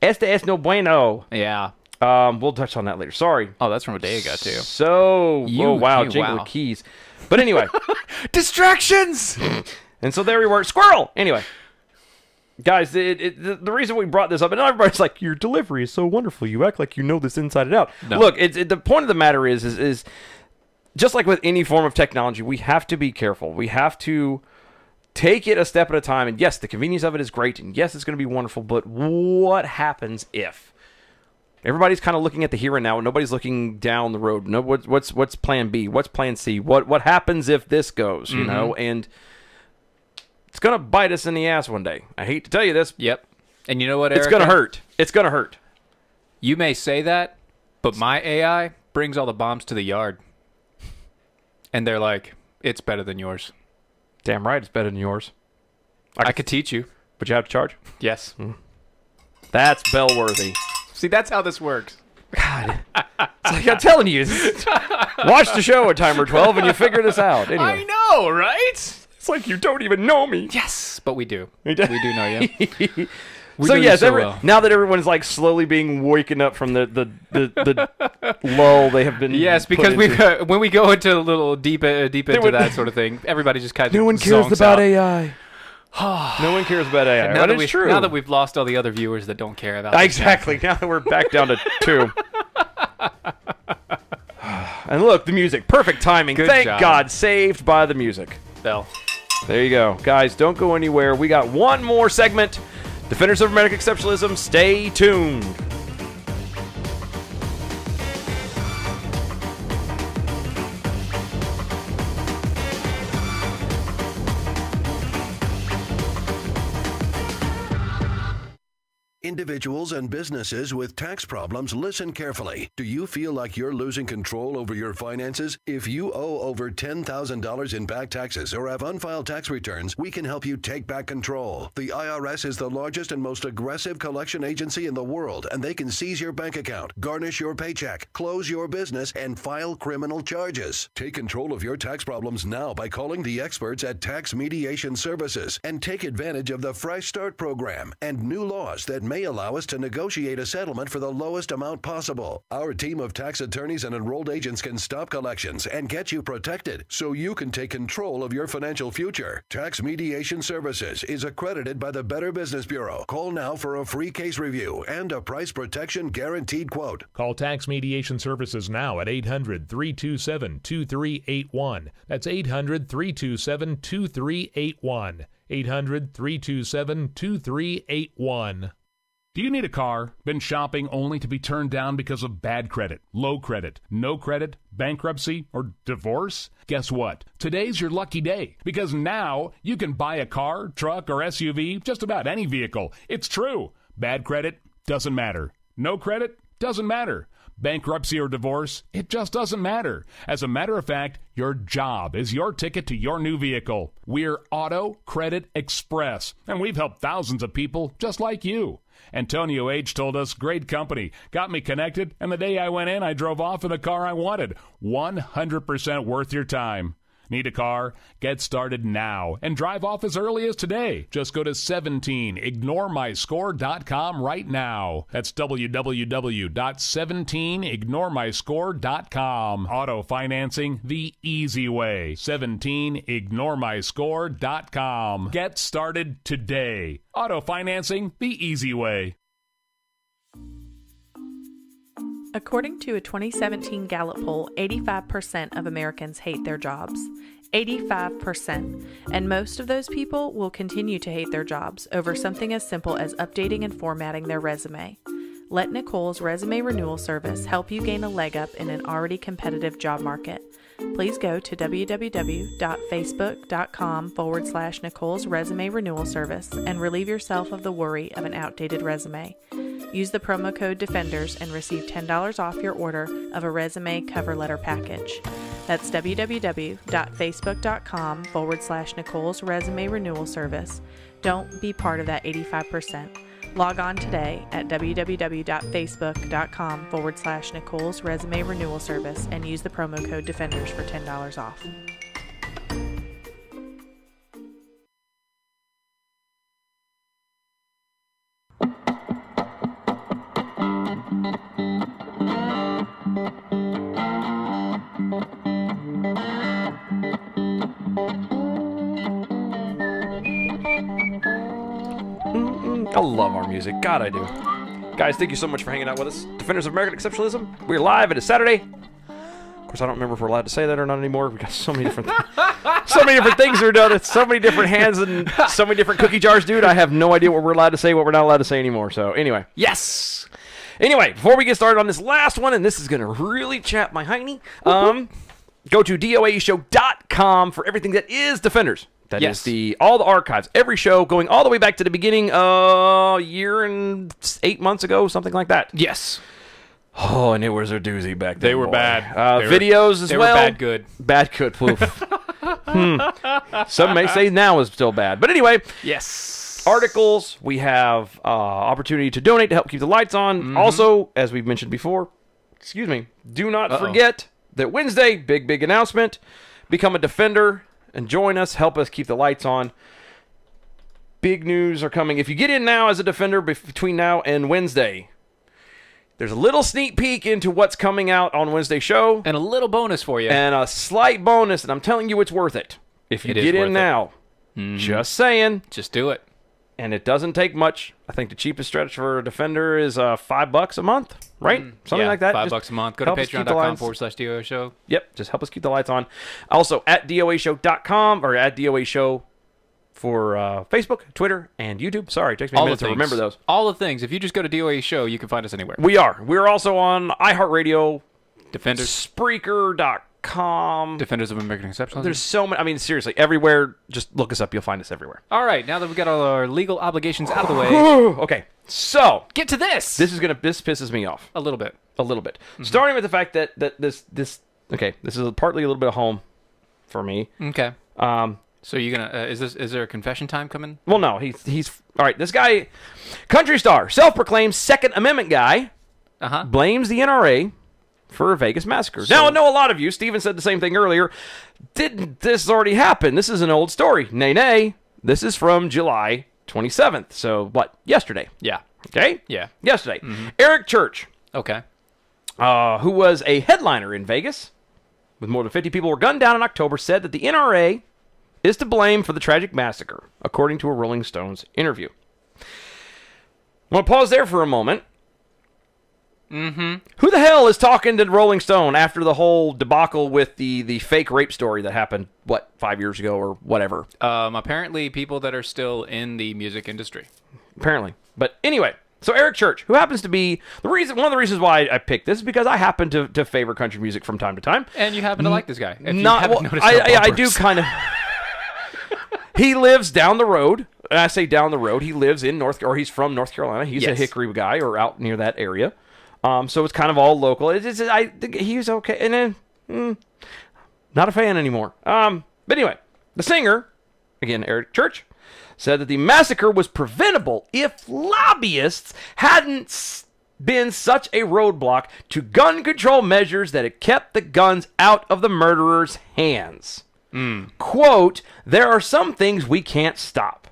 es no bueno." Yeah. We'll touch on that later. Sorry. Oh, that's from a day ago too. So, jingle keys. But anyway, distractions. And so there we were. Squirrel. Anyway. Guys, the reason we brought this up, and everybody's like, your delivery is so wonderful. You act like you know this inside and out. No. Look, the point of the matter is just like with any form of technology, we have to be careful. We have to take it a step at a time. And yes, the convenience of it is great. And yes, it's going to be wonderful. But what happens if? Everybody's kind of looking at the here and now. And nobody's looking down the road. No, what's plan B? What's plan C? What happens if this goes? You know? And it's going to bite us in the ass one day. I hate to tell you this. Yep. And you know what, Eric? It's going to hurt. It's going to hurt. You may say that, but my AI brings all the bombs to the yard. And they're like, it's better than yours. Damn right, it's better than yours. I could teach you. But you have to charge? Yes. That's bell-worthy. See, that's how this works. God. It's like I'm telling you. Watch the show at Timer 12 and you figure this out. Anyway. I know, right? It's like you don't even know me. Yes, but we do. We do know you. So yes, now that everyone's like slowly being waken up from the lull they have been. Yes, because when we go into a little deep into that sort of thing, everybody just kind of no one cares about AI. No one cares about AI. Now that is true. Now that we've lost all the other viewers that don't care about exactly. Now that we're back down to 2. And look, the music, perfect timing. Thank God, saved by the music. Bell. There you go. Guys, don't go anywhere. We got one more segment. Defenders of American Exceptionalism, stay tuned. Individuals and businesses with tax problems, listen carefully. Do you feel like you're losing control over your finances? If you owe over $10,000 in back taxes or have unfiled tax returns, we can help you take back control. The IRS is the largest and most aggressive collection agency in the world, and they can seize your bank account, garnish your paycheck, close your business, and file criminal charges. Take control of your tax problems now by calling the experts at Tax Mediation Services and take advantage of the Fresh Start program and new laws that may allow us to negotiate a settlement for the lowest amount possible. Our team of tax attorneys and enrolled agents can stop collections and get you protected so you can take control of your financial future. Tax Mediation Services is accredited by the Better Business Bureau. Call now for a free case review and a price protection guaranteed quote. Call Tax Mediation Services now at 800-327-2381. That's 800-327-2381. 800-327-2381. Do you need a car? Been shopping only to be turned down because of bad credit, low credit, no credit, bankruptcy, or divorce? Guess what? Today's your lucky day because now you can buy a car, truck, or SUV, just about any vehicle. It's true. Bad credit doesn't matter. No credit doesn't matter. Bankruptcy or divorce, it just doesn't matter. As a matter of fact, your job is your ticket to your new vehicle. We're Auto Credit Express, and we've helped thousands of people just like you. Antonio H. told us, great company, got me connected, and the day I went in, I drove off in the car I wanted. 100% worth your time. Need a car? Get started now and drive off as early as today. Just go to 17ignoremyscore.com right now. That's www.17ignoremyscore.com. Auto financing the easy way. 17ignoremyscore.com. Get started today. Auto financing the easy way. According to a 2017 Gallup poll, 85% of Americans hate their jobs. 85%. And most of those people will continue to hate their jobs over something as simple as updating and formatting their resume. Let Nicole's resume renewal service help you gain a leg up in an already competitive job market. Please go to www.facebook.com/Nicole's resume renewal service and relieve yourself of the worry of an outdated resume. Use the promo code DEFENDERS and receive $10 off your order of a resume cover letter package. That's www.facebook.com/Nicole's resume renewal service. Don't be part of that 85%. Log on today at www.facebook.com/Nicole's resume renewal service and use the promo code DEFENDERS for $10 off. I love our music. God, I do. Guys, thank you so much for hanging out with us. Defenders of American Exceptionalism. We're live. It is Saturday. Of course, I don't remember if we're allowed to say that or not anymore. We've got so many different things we're doing. It's so many different hands and so many different cookie jars, dude. I have no idea what we're allowed to say, what we're not allowed to say anymore. So, anyway. Yes! Anyway, before we get started on this last one, and this is going to really chap my hiney, go to DOAShow.com for everything that is Defenders. That is all the archives, every show, going all the way back to the beginning, a year and 8 months ago, something like that. Yes. Oh, and it was a doozy back then. They were bad. Videos as well. They were bad good. Bad good. Some may say now is still bad. But anyway. Yes. Articles. We have opportunity to donate to help keep the lights on. Mm-hmm. Also, as we've mentioned before, do not forget that Wednesday, big announcement, become a Defender. And join us, help us keep the lights on. Big news are coming. If you get in now as a Defender between now and Wednesday, there's a little sneak peek into what's coming out on Wednesday's show. And a little bonus for you. And a slight bonus, and I'm telling you it's worth it. If you get in now. Just saying. Just do it. And it doesn't take much. I think the cheapest stretch for a Defender is $5 a month, right? Something like that. $5 a month. Go to patreon.com/DOA show. Yep, just help us keep the lights on. Also, at DOAShow.com or at DOA Show for Facebook, Twitter, and YouTube. Sorry, it takes me a minute to remember those. All the things. If you just go to DOA Show, you can find us anywhere. We are. We're also on iHeartRadio, Defenders, Spreaker.com. Defenders of American Exceptionalism. There's so many. I mean, seriously, everywhere. Just look us up. You'll find us everywhere. All right, now that we've got all our legal obligations out of the way. Okay, so get to this. This pisses me off a little bit. Mm-hmm. Starting with the fact that this is partly a little bit of home for me. Okay. So you're gonna is there a confession time coming? Well, no. He's all right. This guy, country star, self-proclaimed Second Amendment guy, blames the NRA for a Vegas massacre. Now, I know a lot of you, Steven said the same thing earlier, didn't this already happen? This is an old story. Nay. This is from July 27th. So, what? Yesterday. Yeah. Okay? Yeah. Yesterday. Mm-hmm. Eric Church, okay, who was a headliner in Vegas, with more than 50 people were gunned down in October, said that the NRA is to blame for the tragic massacre, according to a Rolling Stones interview. I want to pause there for a moment. Mm-hmm. Who the hell is talking to Rolling Stone after the whole debacle with the fake rape story that happened, 5 years ago or whatever? Apparently people that are still in the music industry. Apparently. But anyway, so Eric Church, who happens to be one of the reasons why I picked this is because I happen to favor country music from time to time. And you happen to like this guy. I do kind of. He lives down the road. And I say down the road. He lives in he's from North Carolina. He's a Hickory guy or out near that area. So it's kind of all local. He's okay. And then, not a fan anymore. But anyway, the singer, again, Eric Church, said that the massacre was preventable if lobbyists hadn't been such a roadblock to gun control measures that it kept the guns out of the murderer's hands. Quote, there are some things we can't stop,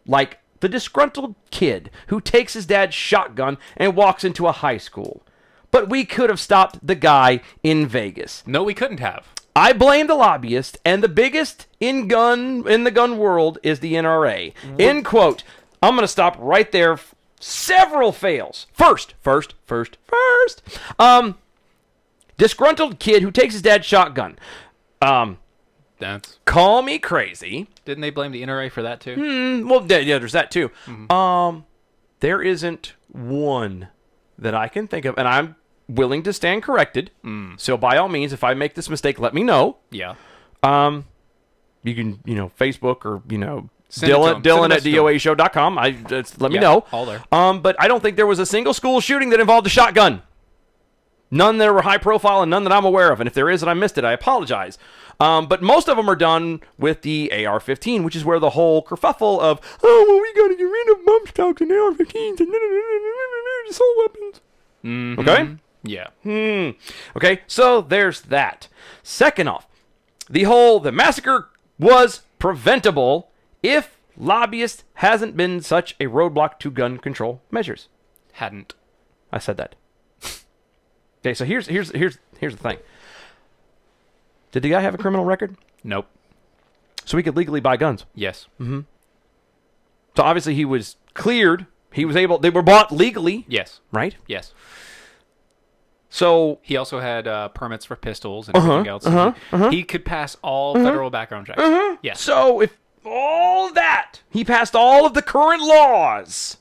like the disgruntled kid who takes his dad's shotgun and walks into a high school. But we could have stopped the guy in Vegas. No, we couldn't have. I blame the lobbyist, and the biggest in the gun world is the NRA. End quote. I'm going to stop right there. Several fails. First. Disgruntled kid who takes his dad's shotgun. Call me crazy. Didn't they blame the NRA for that too? Well, yeah, there's that too. There isn't one that I can think of, and I'm willing to stand corrected. So by all means, if I make this mistake, let me know. Yeah. You can, Facebook or, Send Dylan at doashow.com. Let me know. All there. But I don't think there was a single school shooting that involved a shotgun. None that were high profile and none that I'm aware of. And if there is and I missed it, I apologize. But most of them are done with the AR-15, which is where the whole kerfuffle of, we got to get rid of bump stocks and AR-15s and assault weapons. Okay? Yeah. Okay, so there's that. Second off, the massacre was preventable if lobbyists hasn't been such a roadblock to gun control measures. Hadn't. I said that. Okay, so here's the thing. Did the guy have a criminal record? Nope. So he could legally buy guns. Yes. So obviously he was cleared. They were bought legally. Yes. Right? Yes. So he also had permits for pistols and everything else. He could pass all federal background checks. Yes. So if all that, he passed all of the current laws.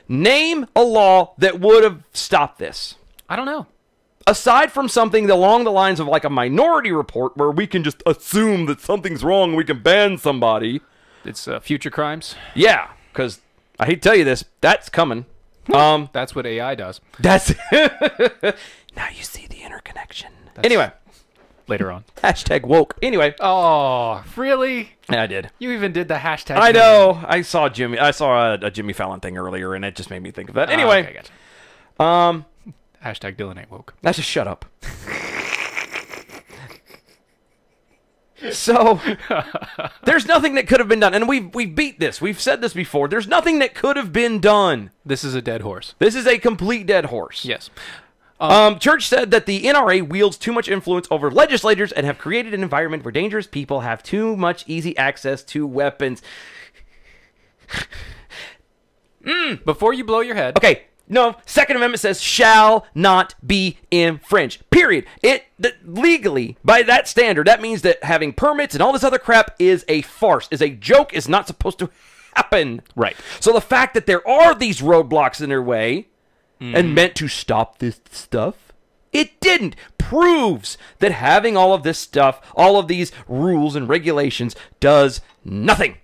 Name a law that would have stopped this. I don't know. Aside from something along the lines of like a Minority Report where we can just assume that something's wrong and we can ban somebody. It's future crimes. Yeah, because I hate to tell you this, that's coming. That's what AI does. That's now you see the interconnection. Anyway. Later on. Hashtag woke. Anyway. Oh, really? Yeah, I did. You even did the hashtag. I know. I saw a Jimmy Fallon thing earlier, and it just made me think of that. Anyway. Okay, gotcha. Hashtag Dylan ain't woke. That's just shut up. So, there's nothing that could have been done. And we beat this. We've said this before. There's nothing that could have been done. This is a dead horse. This is a complete dead horse. Yes. Church said that the NRA wields too much influence over legislators and have created an environment where dangerous people have too much easy access to weapons. Before you blow your head. Okay. No, Second Amendment says shall not be infringed. Period. Legally, by that standard, that means that having permits and all this other crap is a farce, is a joke, is not supposed to happen. Right. So the fact that there are these roadblocks in their way and meant to stop this stuff, it didn't. Proves that having all of this stuff, all of these rules and regulations does nothing.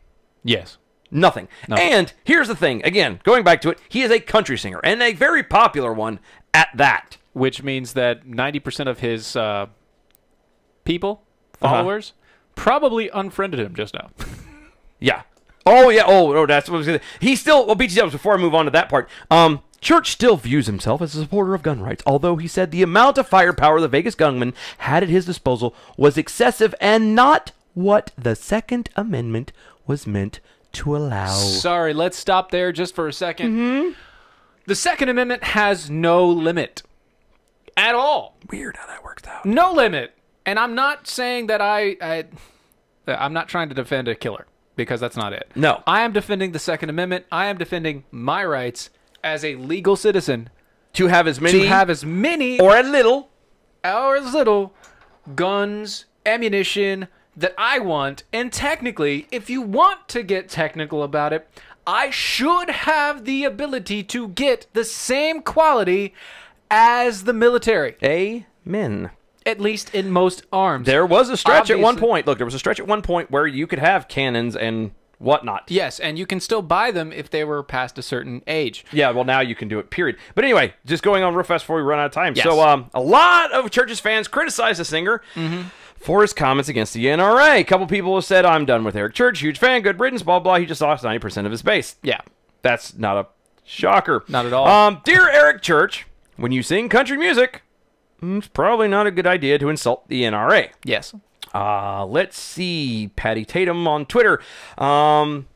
Yes. Nothing. And here's the thing. Again, going back to it, he is a country singer, and a very popular one at that. Which means that 90% of his followers, probably unfriended him just now. Yeah. Oh, yeah. Oh, that's what I was going to say. He's still, BT before I move on to that part, Church still views himself as a supporter of gun rights, although he said the amount of firepower the Vegas gunman had at his disposal was excessive and not what the Second Amendment was meant to allow. Sorry, let's stop there just for a second. The Second Amendment has no limit at all. Weird how that works out. No limit. And I'm not saying that I'm not trying to defend a killer, because that's not it. No. I am defending the Second Amendment. I am defending my rights as a legal citizen to have as many or as little guns, ammunition that I want. And technically, if you want to get technical about it, I should have the ability to get the same quality as the military. Amen. At least in most arms. There was a stretch at one point. Look, there was a stretch at one point where you could have cannons and whatnot. Yes, and you can still buy them if they were past a certain age. Yeah, well, now you can do it, period. But anyway, just going on real fast before we run out of time. Yes. So, a lot of Church's fans criticized the singer for his comments against the NRA. A couple people have said, I'm done with Eric Church, huge fan, good riddance, blah, blah. He just lost 90% of his base. Yeah. That's not a shocker. Not at all. Dear Eric Church, when you sing country music, it's probably not a good idea to insult the NRA. Yes. Let's see. Patty Tatum on Twitter. Tatum?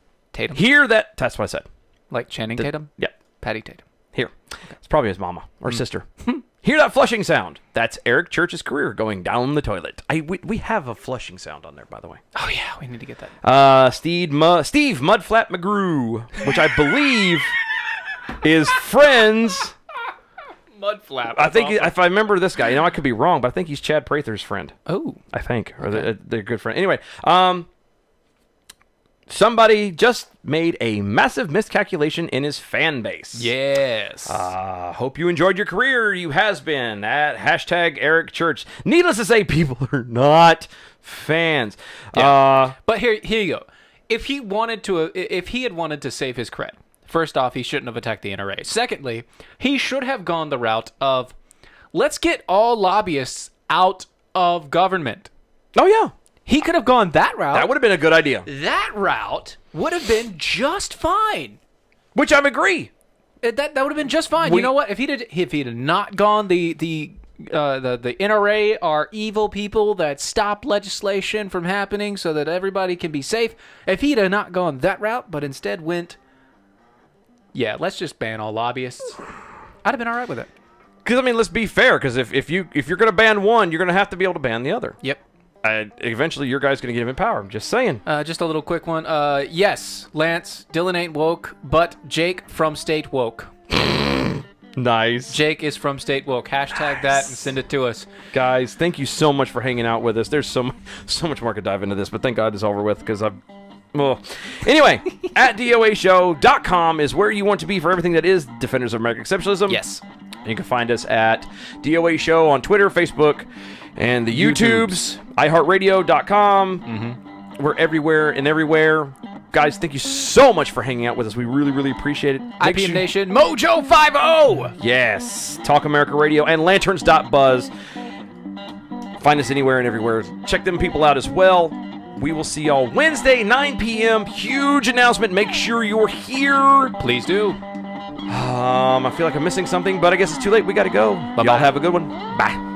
That's what I said. Like Channing Tatum? Yeah. Patty Tatum. Here. It's probably his mama or sister. Hear that flushing sound? That's Eric Church's career going down the toilet. We have a flushing sound on there, by the way. Oh, yeah. We need to get that. Steve Mudflat McGrew, which I believe is friends mud flap. I think if I remember this guy, I could be wrong, but I think he's Chad Prather's friend. Oh, I think, or they're good friend. Anyway, somebody just made a massive miscalculation in his fan base. Yes. Hope you enjoyed your career. You has been at #EricChurch. Needless to say, people are not fans. Yeah. But here you go. If he had wanted to save his cred, first off, he shouldn't have attacked the NRA. Secondly, he should have gone the route of, let's get all lobbyists out of government. Oh, yeah. He could have gone that route. That would have been a good idea. That route would have been just fine. Which I agree. That would have been just fine. You know what? If he'd not gone the NRA are evil people that stop legislation from happening so that everybody can be safe. If he'd have not gone that route, but instead went, yeah, let's just ban all lobbyists, I'd have been all right with it. Because let's be fair. Because if you're going to ban one, you're going to have to be able to ban the other. Yep. Eventually, your guy's going to get him in power. I'm just saying. Just a little quick one. Yes, Lance, Dylan ain't woke, but Jake from State woke. Nice. Jake is from State woke. Hashtag that and send it to us. Guys, thank you so much for hanging out with us. There's so much more to dive into this, but thank God it's over with because Anyway, at DOAshow.com is where you want to be for everything that is Defenders of American Exceptionalism. Yes. You can find us at DOA Show on Twitter, Facebook, and the YouTubes. iHeartRadio.com. Mm-hmm. We're everywhere and everywhere. Guys, thank you so much for hanging out with us. We really, really appreciate it. IPM Nation, Mojo 50. Yes. Talk America Radio and Lanterns.Buzz. Find us anywhere and everywhere. Check them people out as well. We will see y'all Wednesday, 9 p.m. Huge announcement. Make sure you're here. Please do. I feel like I'm missing something, but I guess it's too late. We got to go. Bye-bye. Y'all have a good one. Bye.